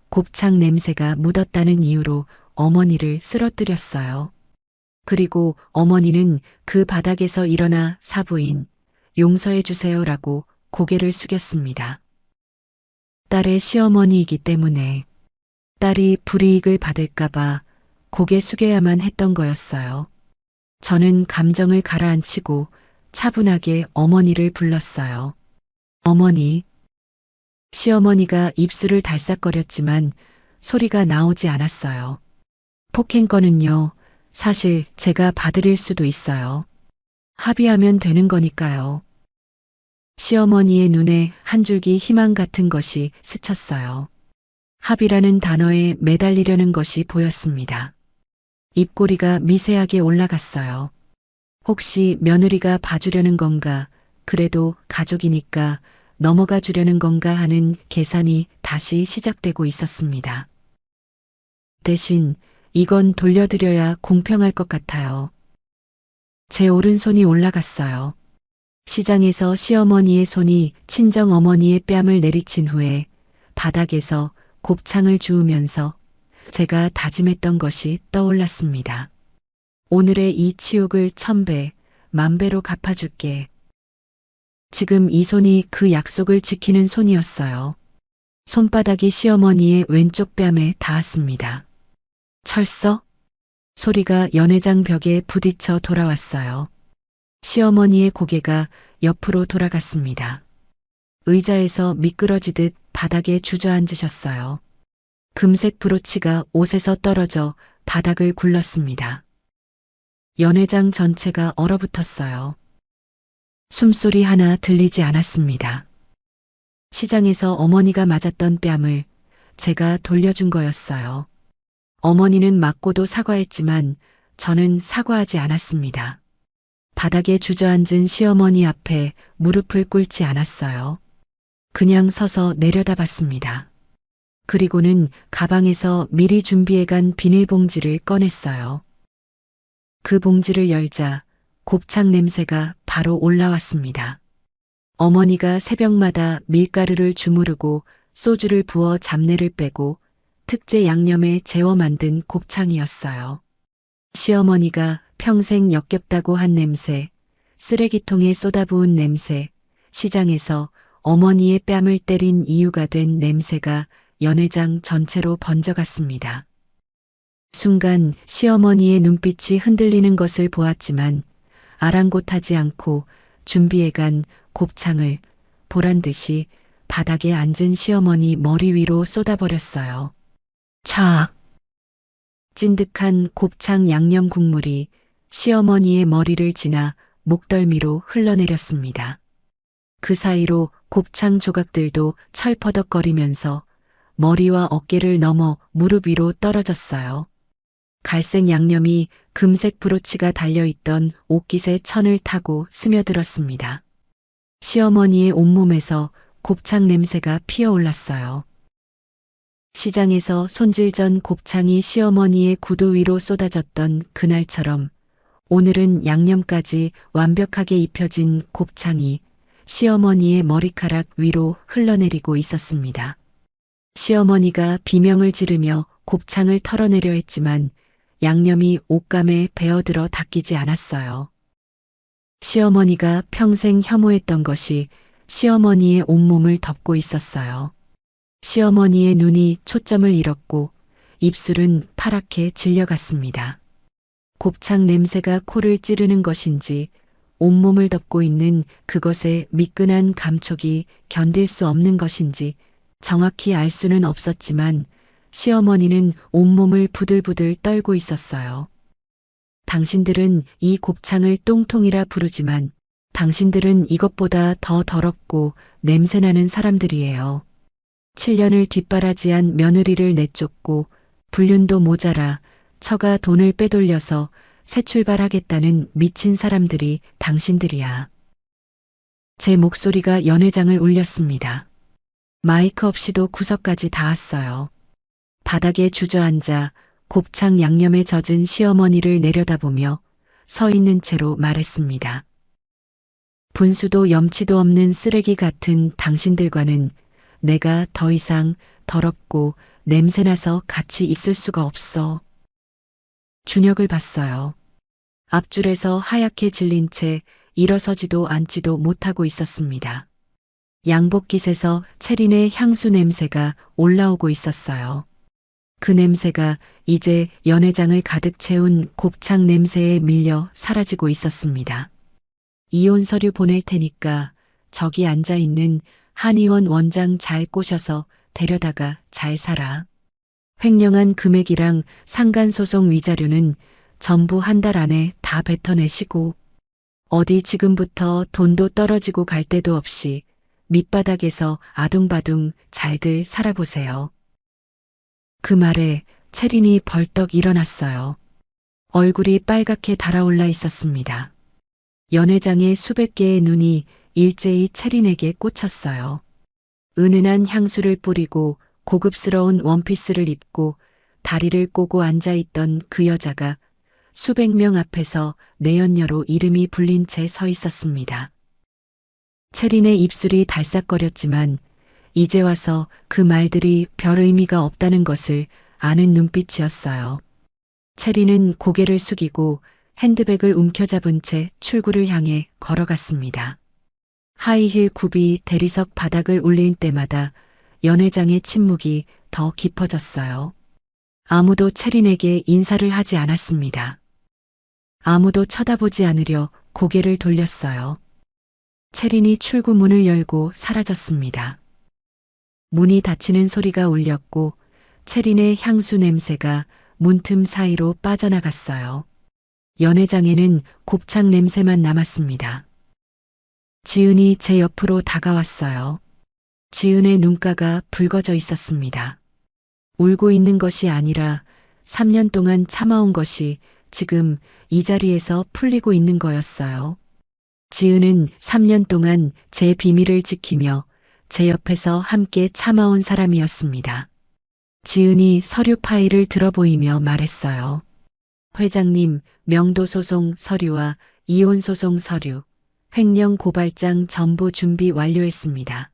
곱창 냄새가 묻었다는 이유로 어머니를 쓰러뜨렸어요. 그리고 어머니는 그 바닥에서 일어나 사부인, 용서해 주세요라고 고개를 숙였습니다. 딸의 시어머니이기 때문에 딸이 불이익을 받을까봐 고개 숙여야만 했던 거였어요. 저는 감정을 가라앉히고 차분하게 어머니를 불렀어요. 어머니. 시어머니가 입술을 달싹거렸지만 소리가 나오지 않았어요. 폭행건은요, 사실 제가 봐드릴 수도 있어요. 합의하면 되는 거니까요. 시어머니의 눈에 한 줄기 희망 같은 것이 스쳤어요. 합의라는 단어에 매달리려는 것이 보였습니다. 입꼬리가 미세하게 올라갔어요. 혹시 며느리가 봐주려는 건가, 그래도 가족이니까 넘어가 주려는 건가 하는 계산이 다시 시작되고 있었습니다. 대신 이건 돌려드려야 공평할 것 같아요. 제 오른손이 올라갔어요. 시장에서 시어머니의 손이 친정 어머니의 뺨을 내리친 후에 바닥에서 곱창을 주우면서 제가 다짐했던 것이 떠올랐습니다. 오늘의 이 치욕을 1000배, 10,000배로 갚아줄게. 지금 이 손이 그 약속을 지키는 손이었어요. 손바닥이 시어머니의 왼쪽 뺨에 닿았습니다. 철서? 소리가 연회장 벽에 부딪혀 돌아왔어요. 시어머니의 고개가 옆으로 돌아갔습니다. 의자에서 미끄러지듯 바닥에 주저앉으셨어요. 금색 브로치가 옷에서 떨어져 바닥을 굴렀습니다. 연회장 전체가 얼어붙었어요. 숨소리 하나 들리지 않았습니다. 시장에서 어머니가 맞았던 뺨을 제가 돌려준 거였어요. 어머니는 맞고도 사과했지만 저는 사과하지 않았습니다. 바닥에 주저앉은 시어머니 앞에 무릎을 꿇지 않았어요. 그냥 서서 내려다봤습니다. 그리고는 가방에서 미리 준비해간 비닐봉지를 꺼냈어요. 그 봉지를 열자 곱창 냄새가 바로 올라왔습니다. 어머니가 새벽마다 밀가루를 주무르고 소주를 부어 잡내를 빼고 특제 양념에 재워 만든 곱창이었어요. 시어머니가 평생 역겹다고 한 냄새, 쓰레기통에 쏟아부은 냄새, 시장에서 어머니의 뺨을 때린 이유가 된 냄새가 연회장 전체로 번져갔습니다. 순간 시어머니의 눈빛이 흔들리는 것을 보았지만 아랑곳하지 않고 준비해간 곱창을 보란듯이 바닥에 앉은 시어머니 머리 위로 쏟아버렸어요. 촤악! 찐득한 곱창 양념 국물이 시어머니의 머리를 지나 목덜미로 흘러내렸습니다. 그 사이로 곱창 조각들도 철퍼덕거리면서 머리와 어깨를 넘어 무릎 위로 떨어졌어요. 갈색 양념이 금색 브로치가 달려있던 옷깃의 천을 타고 스며들었습니다. 시어머니의 온몸에서 곱창 냄새가 피어올랐어요. 시장에서 손질전 곱창이 시어머니의 구두 위로 쏟아졌던 그날처럼 오늘은 양념까지 완벽하게 입혀진 곱창이 시어머니의 머리카락 위로 흘러내리고 있었습니다. 시어머니가 비명을 지르며 곱창을 털어내려 했지만 양념이 옷감에 배어들어 닦이지 않았어요. 시어머니가 평생 혐오했던 것이 시어머니의 온몸을 덮고 있었어요. 시어머니의 눈이 초점을 잃었고 입술은 파랗게 질려갔습니다. 곱창 냄새가 코를 찌르는 것인지 온몸을 덮고 있는 그것의 미끈한 감촉이 견딜 수 없는 것인지 정확히 알 수는 없었지만 시어머니는 온몸을 부들부들 떨고 있었어요. 당신들은 이 곱창을 똥통이라 부르지만 당신들은 이것보다 더 더럽고 냄새나는 사람들이에요. 7년을 뒷바라지한 며느리를 내쫓고 불륜도 모자라 처가 돈을 빼돌려서 새 출발하겠다는 미친 사람들이 당신들이야. 제 목소리가 연회장을 울렸습니다. 마이크 없이도 구석까지 닿았어요. 바닥에 주저앉아 곱창 양념에 젖은 시어머니를 내려다보며 서 있는 채로 말했습니다. 분수도 염치도 없는 쓰레기 같은 당신들과는 내가 더 이상 더럽고 냄새나서 같이 있을 수가 없어. 준혁을 봤어요. 앞줄에서 하얗게 질린 채 일어서지도 앉지도 못하고 있었습니다. 양복깃에서 체린의 향수 냄새가 올라오고 있었어요. 그 냄새가 이제 연회장을 가득 채운 곱창 냄새에 밀려 사라지고 있었습니다. 이혼 서류 보낼 테니까 저기 앉아 있는 한의원 원장 잘 꼬셔서 데려다가 잘 살아. 횡령한 금액이랑 상간소송 위자료는 전부 한 달 안에 다 뱉어내시고 어디 지금부터 돈도 떨어지고 갈 데도 없이 밑바닥에서 아둥바둥 잘들 살아보세요. 그 말에 체린이 벌떡 일어났어요. 얼굴이 빨갛게 달아올라 있었습니다. 연회장의 수백 개의 눈이 일제히 체린에게 꽂혔어요. 은은한 향수를 뿌리고 고급스러운 원피스를 입고 다리를 꼬고 앉아있던 그 여자가 수백 명 앞에서 내연녀로 이름이 불린 채 서 있었습니다. 체린의 입술이 달싹거렸지만 이제 와서 그 말들이 별 의미가 없다는 것을 아는 눈빛이었어요. 체린은 고개를 숙이고 핸드백을 움켜잡은 채 출구를 향해 걸어갔습니다. 하이힐 굽이 대리석 바닥을 울릴 때마다 연회장의 침묵이 더 깊어졌어요. 아무도 체린에게 인사를 하지 않았습니다. 아무도 쳐다보지 않으려 고개를 돌렸어요. 체린이 출구 문을 열고 사라졌습니다. 문이 닫히는 소리가 울렸고 체린의 향수 냄새가 문틈 사이로 빠져나갔어요. 연회장에는 곱창 냄새만 남았습니다. 지은이 제 옆으로 다가왔어요. 지은의 눈가가 붉어져 있었습니다. 울고 있는 것이 아니라 3년 동안 참아온 것이 지금 이 자리에서 풀리고 있는 거였어요. 지은은 3년 동안 제 비밀을 지키며 제 옆에서 함께 참아온 사람이었습니다. 지은이 서류 파일을 들어보이며 말했어요. 회장님, 명도소송 서류와 이혼소송 서류, 횡령 고발장 전부 준비 완료했습니다.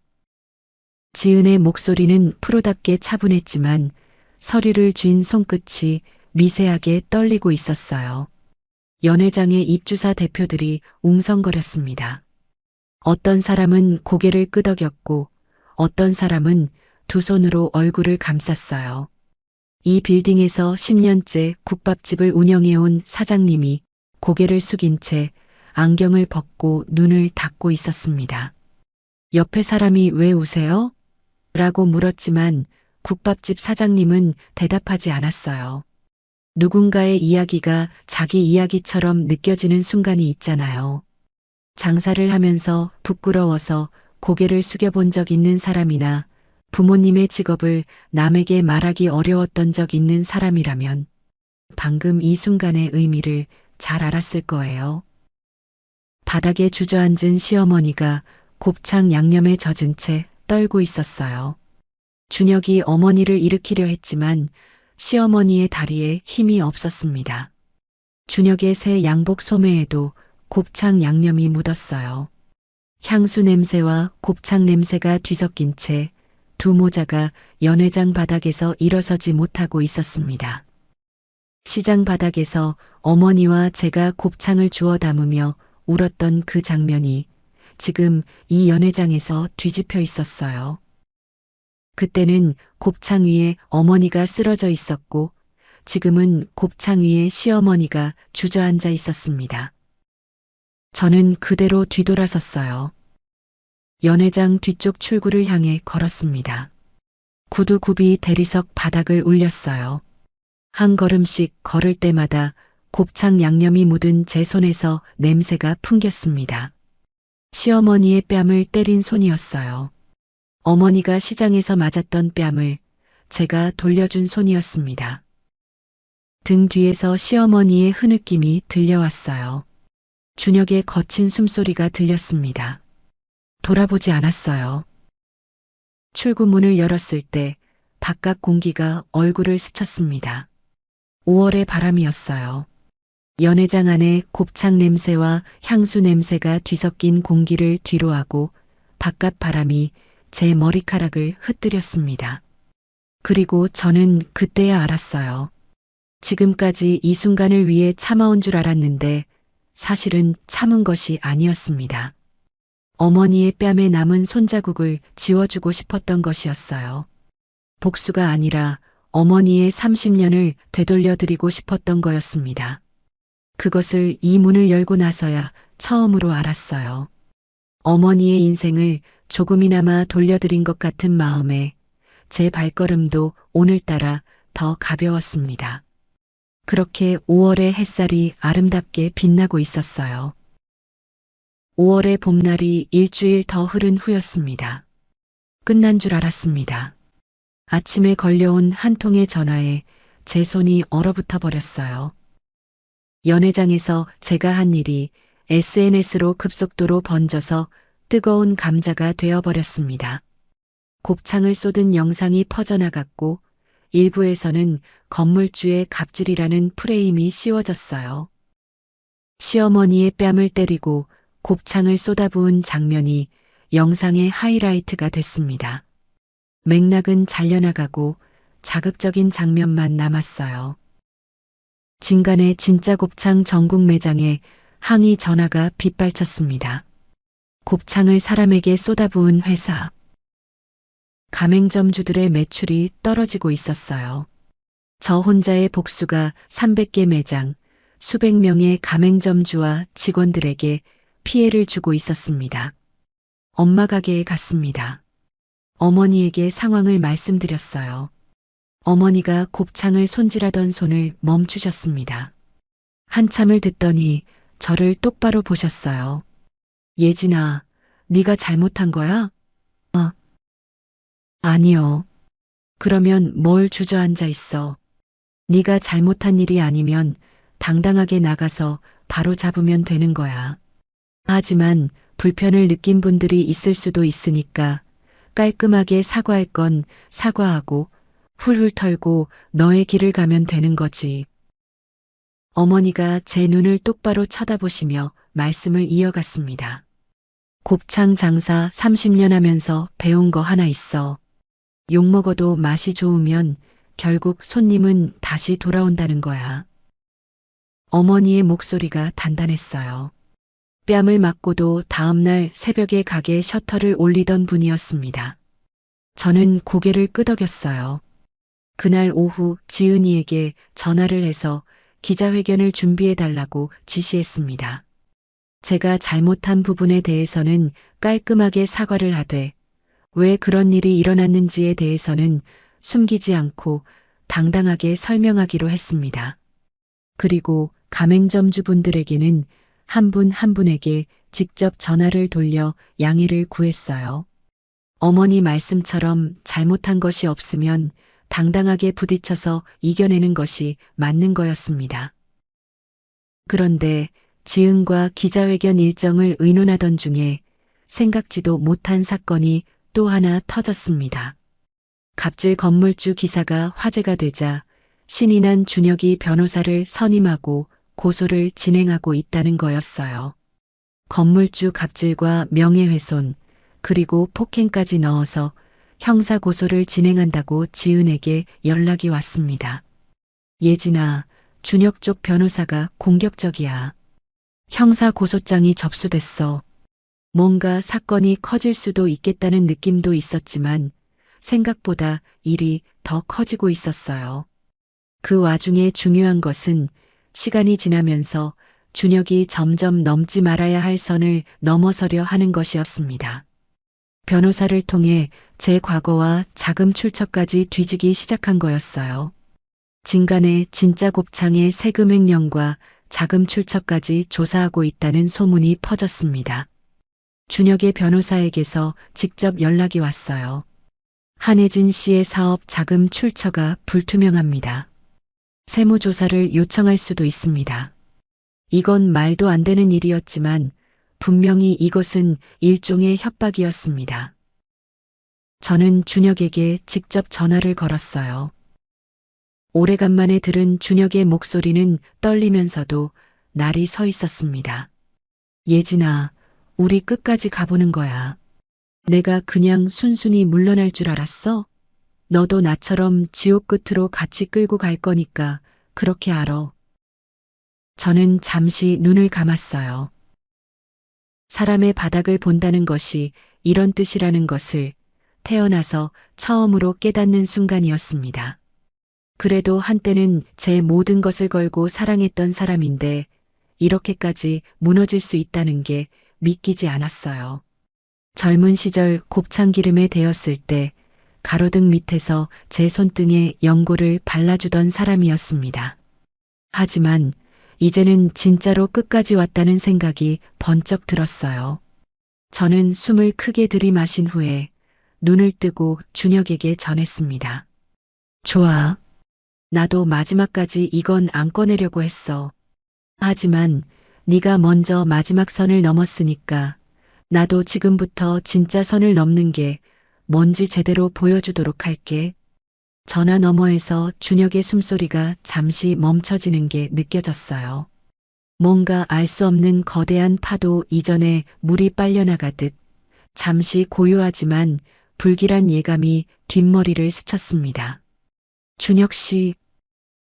지은의 목소리는 프로답게 차분했지만 서류를 쥔 손끝이 미세하게 떨리고 있었어요. 연회장의 입주사 대표들이 웅성거렸습니다. 어떤 사람은 고개를 끄덕였고 어떤 사람은 두 손으로 얼굴을 감쌌어요. 이 빌딩에서 10년째 국밥집을 운영해온 사장님이 고개를 숙인 채 안경을 벗고 눈을 닫고 있었습니다. 옆에 사람이 왜 우세요? 라고 물었지만 국밥집 사장님은 대답하지 않았어요. 누군가의 이야기가 자기 이야기처럼 느껴지는 순간이 있잖아요. 장사를 하면서 부끄러워서 고개를 숙여본 적 있는 사람이나 부모님의 직업을 남에게 말하기 어려웠던 적 있는 사람이라면 방금 이 순간의 의미를 잘 알았을 거예요. 바닥에 주저앉은 시어머니가 곱창 양념에 젖은 채 떨고 있었어요. 준혁이 어머니를 일으키려 했지만 시어머니의 다리에 힘이 없었습니다. 준혁의 새 양복 소매에도 곱창 양념이 묻었어요. 향수 냄새와 곱창 냄새가 뒤섞인 채 두 모자가 연회장 바닥에서 일어서지 못하고 있었습니다. 시장 바닥에서 어머니와 제가 곱창을 주워 담으며 울었던 그 장면이 지금 이 연회장에서 뒤집혀 있었어요. 그때는 곱창 위에 어머니가 쓰러져 있었고 지금은 곱창 위에 시어머니가 주저앉아 있었습니다. 저는 그대로 뒤돌아섰어요. 연회장 뒤쪽 출구를 향해 걸었습니다. 구두굽이 대리석 바닥을 울렸어요. 한 걸음씩 걸을 때마다 곱창 양념이 묻은 제 손에서 냄새가 풍겼습니다. 시어머니의 뺨을 때린 손이었어요. 어머니가 시장에서 맞았던 뺨을 제가 돌려준 손이었습니다. 등 뒤에서 시어머니의 흐느낌이 들려왔어요. 준혁의 거친 숨소리가 들렸습니다. 돌아보지 않았어요. 출구문을 열었을 때 바깥 공기가 얼굴을 스쳤습니다. 5월의 바람이었어요. 연회장 안에 곱창 냄새와 향수 냄새가 뒤섞인 공기를 뒤로하고 바깥 바람이 제 머리카락을 흩뜨렸습니다. 그리고 저는 그때야 알았어요. 지금까지 이 순간을 위해 참아온 줄 알았는데 사실은 참은 것이 아니었습니다. 어머니의 뺨에 남은 손자국을 지워주고 싶었던 것이었어요. 복수가 아니라 어머니의 30년을 되돌려드리고 싶었던 거였습니다. 그것을 이 문을 열고 나서야 처음으로 알았어요. 어머니의 인생을 조금이나마 돌려드린 것 같은 마음에 제 발걸음도 오늘따라 더 가벼웠습니다. 그렇게 5월의 햇살이 아름답게 빛나고 있었어요. 5월의 봄날이 일주일 더 흐른 후였습니다. 끝난 줄 알았습니다. 아침에 걸려온 한 통의 전화에 제 손이 얼어붙어 버렸어요. 연회장에서 제가 한 일이 SNS로 급속도로 번져서 뜨거운 감자가 되어버렸습니다. 곱창을 쏟은 영상이 퍼져나갔고 일부에서는 건물주의 갑질이라는 프레임이 씌워졌어요. 시어머니의 뺨을 때리고 곱창을 쏟아부은 장면이 영상의 하이라이트가 됐습니다. 맥락은 잘려나가고 자극적인 장면만 남았어요. 진간의 진짜 곱창 전국 매장에 항의 전화가 빗발쳤습니다. 곱창을 사람에게 쏟아부은 회사. 가맹점주들의 매출이 떨어지고 있었어요. 저 혼자의 복수가 300개 매장, 수백 명의 가맹점주와 직원들에게 피해를 주고 있었습니다. 엄마 가게에 갔습니다. 어머니에게 상황을 말씀드렸어요. 어머니가 곱창을 손질하던 손을 멈추셨습니다. 한참을 듣더니 저를 똑바로 보셨어요. 예진아, 네가 잘못한 거야? 아니요. 그러면 뭘 주저앉아 있어. 네가 잘못한 일이 아니면 당당하게 나가서 바로 잡으면 되는 거야. 하지만 불편을 느낀 분들이 있을 수도 있으니까 깔끔하게 사과할 건 사과하고 훌훌 털고 너의 길을 가면 되는 거지. 어머니가 제 눈을 똑바로 쳐다보시며 말씀을 이어갔습니다. 곱창 장사 30년 하면서 배운 거 하나 있어. 욕먹어도 맛이 좋으면 결국 손님은 다시 돌아온다는 거야. 어머니의 목소리가 단단했어요. 뺨을 맞고도 다음날 새벽에 가게 셔터를 올리던 분이었습니다. 저는 고개를 끄덕였어요. 그날 오후 지은이에게 전화를 해서 기자회견을 준비해달라고 지시했습니다. 제가 잘못한 부분에 대해서는 깔끔하게 사과를 하되 왜 그런 일이 일어났는지에 대해서는 숨기지 않고 당당하게 설명하기로 했습니다. 그리고 가맹점주분들에게는 한 분 한 분에게 직접 전화를 돌려 양해를 구했어요. 어머니 말씀처럼 잘못한 것이 없으면 당당하게 부딪혀서 이겨내는 것이 맞는 거였습니다. 그런데 지은과 기자회견 일정을 의논하던 중에 생각지도 못한 사건이 또 하나 터졌습니다. 갑질 건물주 기사가 화제가 되자 신이 난 준혁이 변호사를 선임하고 고소를 진행하고 있다는 거였어요. 건물주 갑질과 명예훼손, 그리고 폭행까지 넣어서 형사 고소를 진행한다고 지은에게 연락이 왔습니다. 예진아, 준혁 쪽 변호사가 공격적이야. 형사 고소장이 접수됐어. 뭔가 사건이 커질 수도 있겠다는 느낌도 있었지만 생각보다 일이 더 커지고 있었어요. 그 와중에 중요한 것은 시간이 지나면서 준혁이 점점 넘지 말아야 할 선을 넘어서려 하는 것이었습니다. 변호사를 통해 제 과거와 자금 출처까지 뒤지기 시작한 거였어요. 진간의 진짜 곱창의 세금 횡령과 자금 출처까지 조사하고 있다는 소문이 퍼졌습니다. 준혁의 변호사에게서 직접 연락이 왔어요. 한혜진 씨의 사업 자금 출처가 불투명합니다. 세무조사를 요청할 수도 있습니다. 이건 말도 안 되는 일이었지만 분명히 이것은 일종의 협박이었습니다. 저는 준혁에게 직접 전화를 걸었어요. 오래간만에 들은 준혁의 목소리는 떨리면서도 날이 서 있었습니다. 예진아, 우리 끝까지 가보는 거야. 내가 그냥 순순히 물러날 줄 알았어? 너도 나처럼 지옥 끝으로 같이 끌고 갈 거니까 그렇게 알아. 저는 잠시 눈을 감았어요. 사람의 바닥을 본다는 것이 이런 뜻이라는 것을 태어나서 처음으로 깨닫는 순간이었습니다. 그래도 한때는 제 모든 것을 걸고 사랑했던 사람인데 이렇게까지 무너질 수 있다는 게 믿기지 않았어요. 젊은 시절 곱창 기름에 데였을 때 가로등 밑에서 제 손등에 연고를 발라주던 사람이었습니다. 하지만 이제는 진짜로 끝까지 왔다는 생각이 번쩍 들었어요. 저는 숨을 크게 들이마신 후에 눈을 뜨고 준혁에게 전했습니다. 좋아. 나도 마지막까지 이건 안 꺼내려고 했어. 하지만 네가 먼저 마지막 선을 넘었으니까 나도 지금부터 진짜 선을 넘는 게 뭔지 제대로 보여주도록 할게. 전화 너머에서 준혁의 숨소리가 잠시 멈춰지는 게 느껴졌어요. 뭔가 알 수 없는 거대한 파도 이전에 물이 빨려나가듯 잠시 고요하지만 불길한 예감이 뒷머리를 스쳤습니다. 준혁 씨,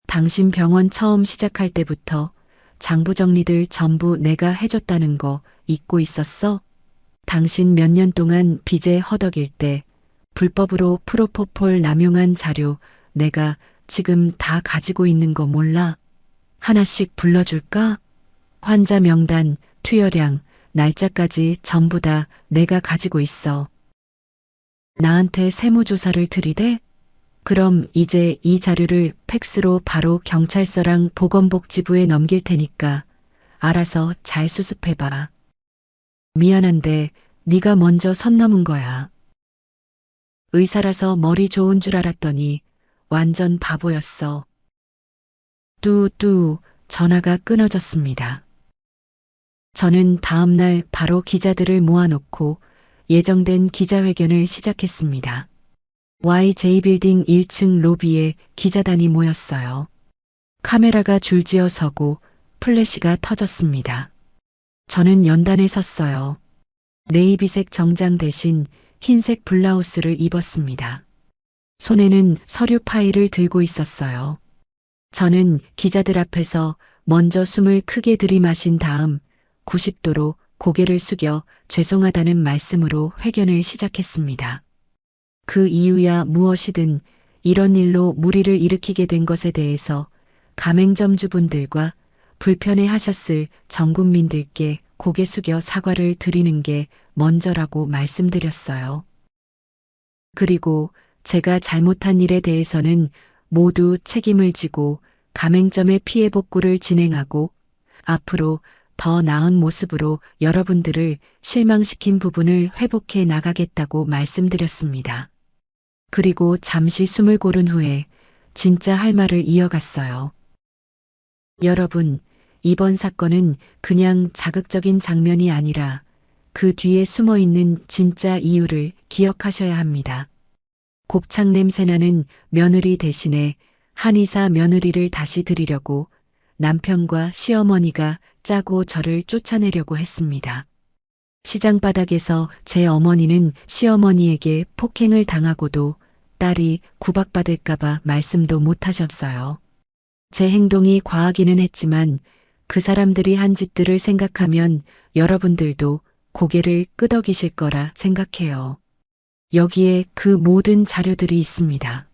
당신 병원 처음 시작할 때부터 장부 정리들 전부 내가 해줬다는 거 잊고 있었어? 당신 몇 년 동안 빚에 허덕일 때 불법으로 프로포폴 남용한 자료 내가 지금 다 가지고 있는 거 몰라? 하나씩 불러줄까? 환자 명단, 투여량, 날짜까지 전부 다 내가 가지고 있어. 나한테 세무조사를 들이대? 그럼 이제 이 자료를 팩스로 바로 경찰서랑 보건복지부에 넘길 테니까 알아서 잘 수습해봐. 미안한데 네가 먼저 선 넘은 거야. 의사라서 머리 좋은 줄 알았더니 완전 바보였어. 뚜뚜 전화가 끊어졌습니다. 저는 다음 날 바로 기자들을 모아놓고 예정된 기자회견을 시작했습니다. YJ빌딩 1층 로비에 기자단이 모였어요. 카메라가 줄지어 서고 플래시가 터졌습니다. 저는 연단에 섰어요. 네이비색 정장 대신 흰색 블라우스를 입었습니다. 손에는 서류 파일을 들고 있었어요. 저는 기자들 앞에서 먼저 숨을 크게 들이마신 다음 90도로 고개를 숙여 죄송하다는 말씀으로 회견을 시작했습니다. 그 이유야 무엇이든 이런 일로 무리를 일으키게 된 것에 대해서 가맹점주분들과 불편해 하셨을 전 국민들께 고개 숙여 사과를 드리는 게 먼저라고 말씀드렸어요. 그리고 제가 잘못한 일에 대해서는 모두 책임을 지고 가맹점의 피해 복구를 진행하고 앞으로 더 나은 모습으로 여러분들을 실망시킨 부분을 회복해 나가겠다고 말씀드렸습니다. 그리고 잠시 숨을 고른 후에 진짜 할 말을 이어갔어요. 여러분, 이번 사건은 그냥 자극적인 장면이 아니라 그 뒤에 숨어 있는 진짜 이유를 기억하셔야 합니다. 곱창 냄새나는 며느리 대신에 한의사 며느리를 다시 드리려고 남편과 시어머니가 짜고 저를 쫓아내려고 했습니다. 시장 바닥에서 제 어머니는 시어머니에게 폭행을 당하고도 딸이 구박받을까봐 말씀도 못하셨어요. 제 행동이 과하기는 했지만 그 사람들이 한 짓들을 생각하면 여러분들도 고개를 끄덕이실 거라 생각해요. 여기에 그 모든 자료들이 있습니다.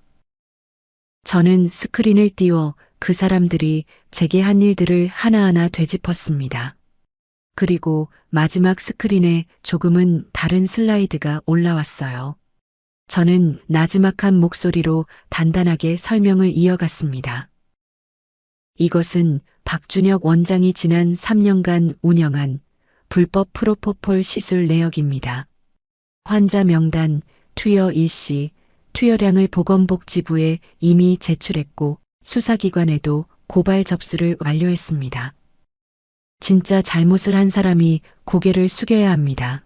저는 스크린을 띄워 그 사람들이 제게 한 일들을 하나하나 되짚었습니다. 그리고 마지막 스크린에 조금은 다른 슬라이드가 올라왔어요. 저는 나지막한 목소리로 단단하게 설명을 이어갔습니다. 이것은 박준혁 원장이 지난 3년간 운영한 불법 프로포폴 시술 내역입니다. 환자 명단, 투여 일시, 투여량을 보건복지부에 이미 제출했고 수사기관에도 고발 접수를 완료했습니다. 진짜 잘못을 한 사람이 고개를 숙여야 합니다.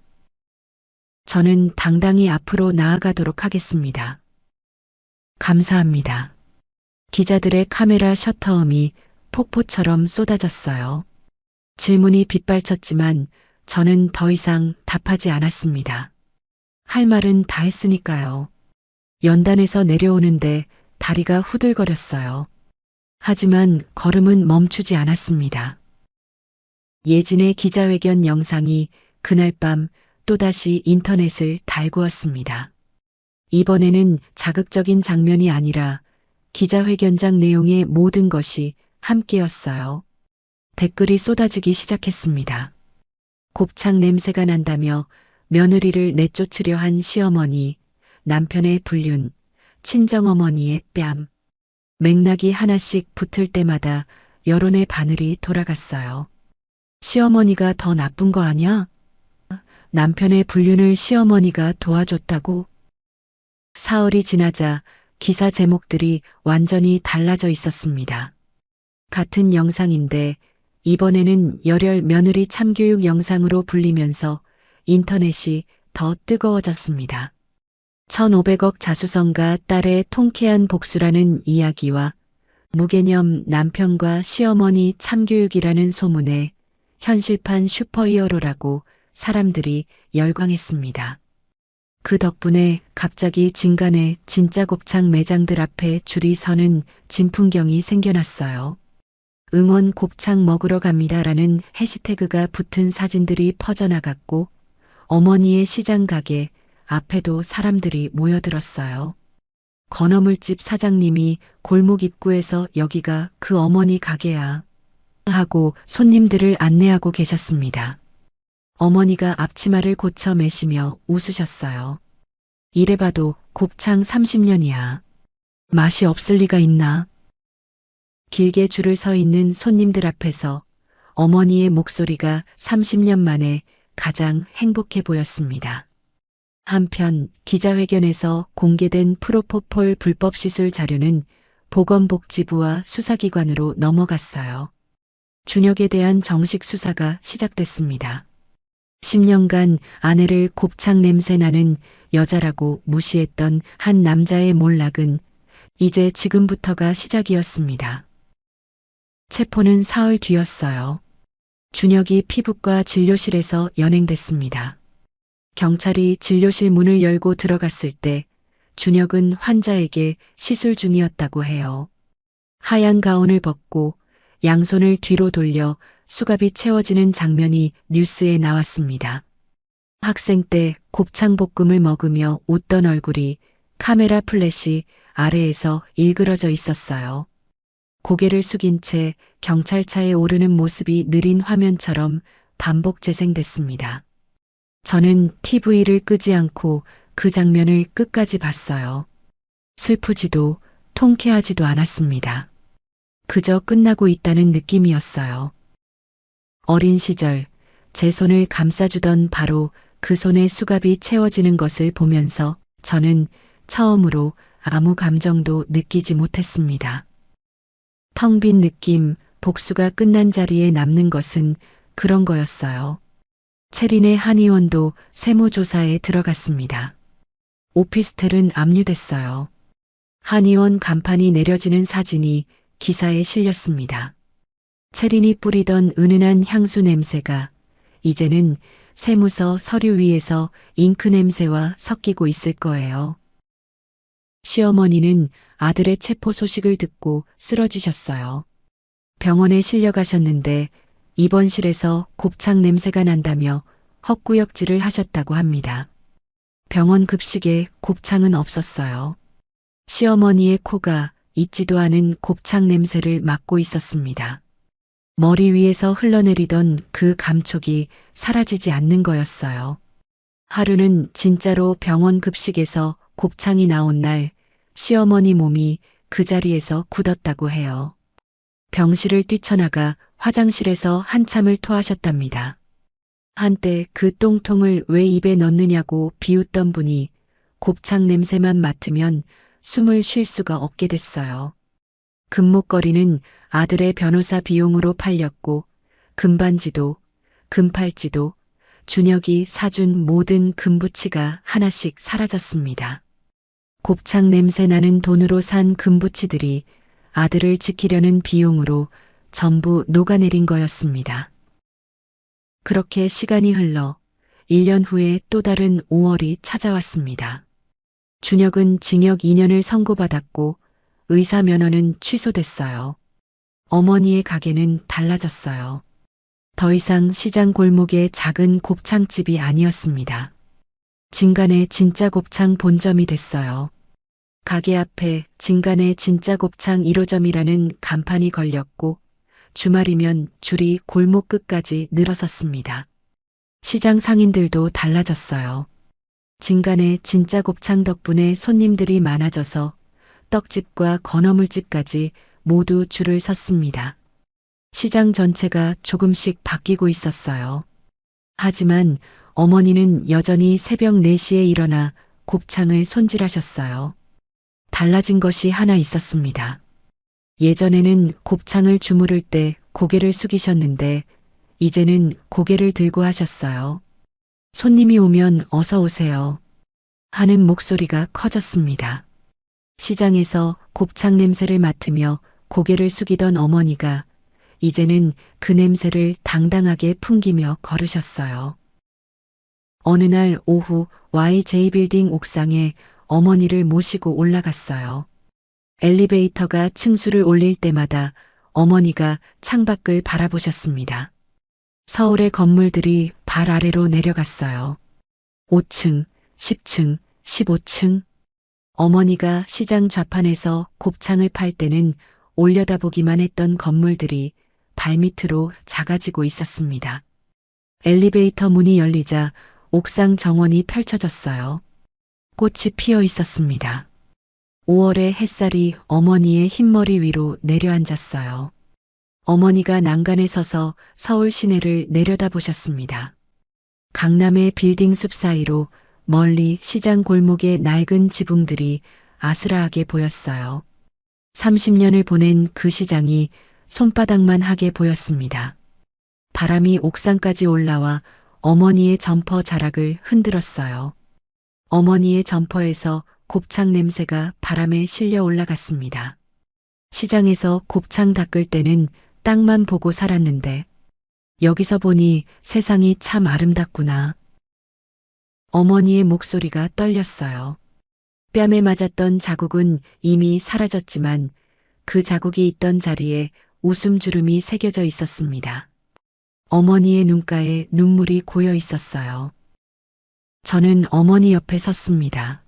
저는 당당히 앞으로 나아가도록 하겠습니다. 감사합니다. 기자들의 카메라 셔터음이 폭포처럼 쏟아졌어요. 질문이 빗발쳤지만 저는 더 이상 답하지 않았습니다. 할 말은 다 했으니까요. 연단에서 내려오는데 다리가 후들거렸어요. 하지만 걸음은 멈추지 않았습니다. 예진의 기자회견 영상이 그날 밤 또다시 인터넷을 달구었습니다. 이번에는 자극적인 장면이 아니라 기자회견장 내용의 모든 것이 함께였어요. 댓글이 쏟아지기 시작했습니다. 곱창 냄새가 난다며 며느리를 내쫓으려 한 시어머니, 남편의 불륜, 친정어머니의 뺨. 맥락이 하나씩 붙을 때마다 여론의 바늘이 돌아갔어요. 시어머니가 더 나쁜 거 아냐? 남편의 불륜을 시어머니가 도와줬다고? 사흘이 지나자 기사 제목들이 완전히 달라져 있었습니다. 같은 영상인데 이번에는 열혈 며느리 참교육 영상으로 불리면서 인터넷이 더 뜨거워졌습니다. 1,500억 자수성가 딸의 통쾌한 복수라는 이야기와 무개념 남편과 시어머니 참교육이라는 소문에 현실판 슈퍼히어로라고 사람들이 열광했습니다. 그 덕분에 갑자기 진간에 진짜 곱창 매장들 앞에 줄이 서는 진풍경이 생겨났어요. 응원 곱창 먹으러 갑니다라는 해시태그가 붙은 사진들이 퍼져나갔고 어머니의 시장 가게 앞에도 사람들이 모여들었어요. 건어물집 사장님이 골목 입구에서 여기가 그 어머니 가게야 하고 손님들을 안내하고 계셨습니다. 어머니가 앞치마를 고쳐 매시며 웃으셨어요. 이래봐도 곱창 30년이야. 맛이 없을 리가 있나? 길게 줄을 서 있는 손님들 앞에서 어머니의 목소리가 30년 만에 가장 행복해 보였습니다. 한편 기자회견에서 공개된 프로포폴 불법 시술 자료는 보건복지부와 수사기관으로 넘어갔어요. 준혁에 대한 정식 수사가 시작됐습니다. 10년간 아내를 곱창 냄새 나는 여자라고 무시했던 한 남자의 몰락은 이제 지금부터가 시작이었습니다. 체포는 사흘 뒤였어요. 준혁이 피부과 진료실에서 연행됐습니다. 경찰이 진료실 문을 열고 들어갔을 때 준혁은 환자에게 시술 중이었다고 해요. 하얀 가운을 벗고 양손을 뒤로 돌려 수갑이 채워지는 장면이 뉴스에 나왔습니다. 학생 때 곱창볶음을 먹으며 웃던 얼굴이 카메라 플래시 아래에서 일그러져 있었어요. 고개를 숙인 채 경찰차에 오르는 모습이 느린 화면처럼 반복 재생됐습니다. 저는 TV를 끄지 않고 그 장면을 끝까지 봤어요. 슬프지도 통쾌하지도 않았습니다. 그저 끝나고 있다는 느낌이었어요. 어린 시절 제 손을 감싸주던 바로 그 손의 수갑이 채워지는 것을 보면서 저는 처음으로 아무 감정도 느끼지 못했습니다. 텅 빈 느낌, 복수가 끝난 자리에 남는 것은 그런 거였어요. 체린의 한의원도 세무조사에 들어갔습니다. 오피스텔은 압류됐어요. 한의원 간판이 내려지는 사진이 기사에 실렸습니다. 체린이 뿌리던 은은한 향수 냄새가 이제는 세무서 서류 위에서 잉크 냄새와 섞이고 있을 거예요. 시어머니는 아들의 체포 소식을 듣고 쓰러지셨어요. 병원에 실려가셨는데 입원실에서 곱창 냄새가 난다며 헛구역질을 하셨다고 합니다. 병원 급식에 곱창은 없었어요. 시어머니의 코가 잊지도 않은 곱창 냄새를 맡고 있었습니다. 머리 위에서 흘러내리던 그 감촉이 사라지지 않는 거였어요. 하루는 진짜로 병원 급식에서 곱창이 나온 날 시어머니 몸이 그 자리에서 굳었다고 해요. 병실을 뛰쳐나가 화장실에서 한참을 토하셨답니다. 한때 그 똥통을 왜 입에 넣느냐고 비웃던 분이 곱창 냄새만 맡으면 숨을 쉴 수가 없게 됐어요. 금목걸이는 아들의 변호사 비용으로 팔렸고 금반지도 금팔찌도 준혁이 사준 모든 금부치가 하나씩 사라졌습니다. 곱창 냄새 나는 돈으로 산 금부치들이 아들을 지키려는 비용으로 전부 녹아내린 거였습니다. 그렇게 시간이 흘러 1년 후에 또 다른 5월이 찾아왔습니다. 준혁은 징역 2년을 선고받았고 의사 면허는 취소됐어요. 어머니의 가게는 달라졌어요. 더 이상 시장 골목의 작은 곱창집이 아니었습니다. 진간의 진짜 곱창 본점이 됐어요. 가게 앞에 진간의 진짜 곱창 1호점이라는 간판이 걸렸고 주말이면 줄이 골목 끝까지 늘어섰습니다. 시장 상인들도 달라졌어요. 진간의 진짜 곱창 덕분에 손님들이 많아져서 떡집과 건어물집까지 모두 줄을 섰습니다. 시장 전체가 조금씩 바뀌고 있었어요. 하지만 어머니는 여전히 새벽 4시에 일어나 곱창을 손질하셨어요. 달라진 것이 하나 있었습니다. 예전에는 곱창을 주무를 때 고개를 숙이셨는데 이제는 고개를 들고 하셨어요. 손님이 오면 어서 오세요 하는 목소리가 커졌습니다. 시장에서 곱창 냄새를 맡으며 고개를 숙이던 어머니가 이제는 그 냄새를 당당하게 풍기며 걸으셨어요. 어느 날 오후 YJ빌딩 옥상에 어머니를 모시고 올라갔어요. 엘리베이터가 층수를 올릴 때마다 어머니가 창밖을 바라보셨습니다. 서울의 건물들이 발 아래로 내려갔어요. 5층, 10층, 15층. 어머니가 시장 좌판에서 곱창을 팔 때는 올려다보기만 했던 건물들이 발밑으로 작아지고 있었습니다. 엘리베이터 문이 열리자 옥상 정원이 펼쳐졌어요. 꽃이 피어 있었습니다. 5월의 햇살이 어머니의 흰머리 위로 내려앉았어요. 어머니가 난간에 서서 서울 시내를 내려다보셨습니다. 강남의 빌딩 숲 사이로 멀리 시장 골목의 낡은 지붕들이 아스라하게 보였어요. 30년을 보낸 그 시장이 손바닥만 하게 보였습니다. 바람이 옥상까지 올라와 어머니의 점퍼 자락을 흔들었어요. 어머니의 점퍼에서 곱창 냄새가 바람에 실려 올라갔습니다. 시장에서 곱창 닦을 때는 땅만 보고 살았는데 여기서 보니 세상이 참 아름답구나. 어머니의 목소리가 떨렸어요. 뺨에 맞았던 자국은 이미 사라졌지만 그 자국이 있던 자리에 웃음주름이 새겨져 있었습니다. 어머니의 눈가에 눈물이 고여 있었어요. 저는 어머니 옆에 섰습니다.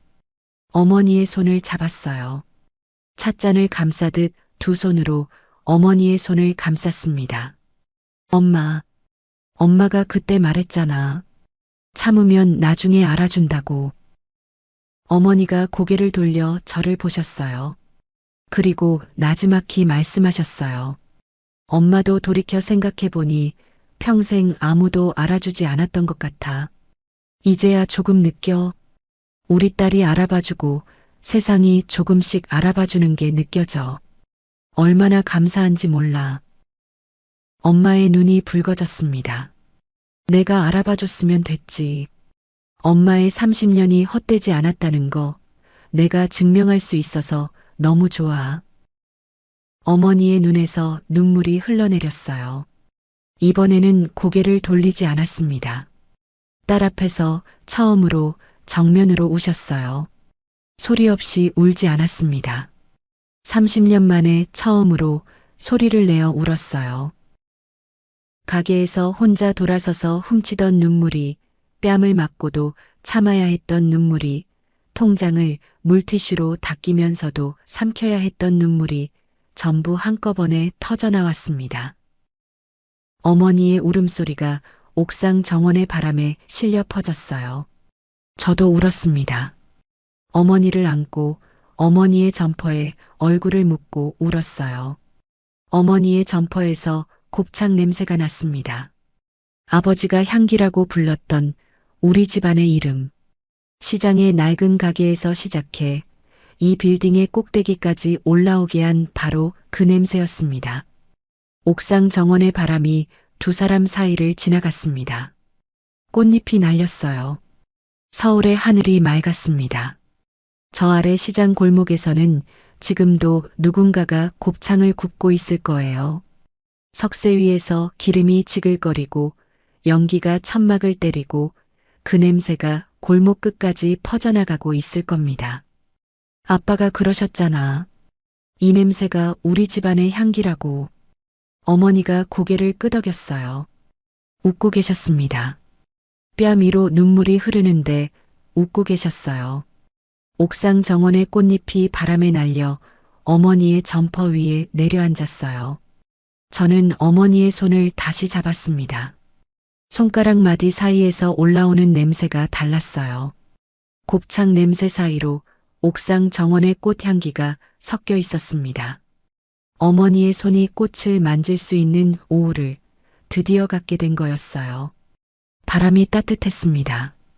어머니의 손을 잡았어요. 찻잔을 감싸듯 두 손으로 어머니의 손을 감쌌습니다. 엄마가 그때 말했잖아. 참으면 나중에 알아준다고. 어머니가 고개를 돌려 저를 보셨어요. 그리고 나지막히 말씀하셨어요. 엄마도 돌이켜 생각해보니 평생 아무도 알아주지 않았던 것 같아. 이제야 조금 느껴. 우리 딸이 알아봐주고 세상이 조금씩 알아봐주는 게 느껴져. 얼마나 감사한지 몰라. 엄마의 눈이 붉어졌습니다. 내가 알아봐줬으면 됐지. 엄마의 30년이 헛되지 않았다는 거 내가 증명할 수 있어서 너무 좋아. 어머니의 눈에서 눈물이 흘러내렸어요. 이번에는 고개를 돌리지 않았습니다. 딸 앞에서 처음으로 정면으로 우셨어요. 소리 없이 울지 않았습니다. 30년 만에 처음으로 소리를 내어 울었어요. 가게에서 혼자 돌아서서 훔치던 눈물이, 뺨을 맞고도 참아야 했던 눈물이, 통장을 물티슈로 닦이면서도 삼켜야 했던 눈물이 전부 한꺼번에 터져나왔습니다. 어머니의 울음소리가 옥상 정원의 바람에 실려 퍼졌어요. 저도 울었습니다. 어머니를 안고 어머니의 점퍼에 얼굴을 묻고 울었어요. 어머니의 점퍼에서 곱창 냄새가 났습니다. 아버지가 향기라고 불렀던 우리 집안의 이름. 시장의 낡은 가게에서 시작해 이 빌딩의 꼭대기까지 올라오게 한 바로 그 냄새였습니다. 옥상 정원의 바람이 두 사람 사이를 지나갔습니다. 꽃잎이 날렸어요. 서울의 하늘이 맑았습니다. 저 아래 시장 골목에서는 지금도 누군가가 곱창을 굽고 있을 거예요. 석쇠 위에서 기름이 지글거리고 연기가 천막을 때리고 그 냄새가 골목 끝까지 퍼져나가고 있을 겁니다. 아빠가 그러셨잖아. 이 냄새가 우리 집안의 향기라고. 어머니가 고개를 끄덕였어요. 웃고 계셨습니다. 뺨 위로 눈물이 흐르는데 웃고 계셨어요. 옥상 정원의 꽃잎이 바람에 날려 어머니의 점퍼 위에 내려앉았어요. 저는 어머니의 손을 다시 잡았습니다. 손가락 마디 사이에서 올라오는 냄새가 달랐어요. 곱창 냄새 사이로 옥상 정원의 꽃향기가 섞여 있었습니다. 어머니의 손이 꽃을 만질 수 있는 오후를 드디어 갖게 된 거였어요. 바람이 따뜻했습니다.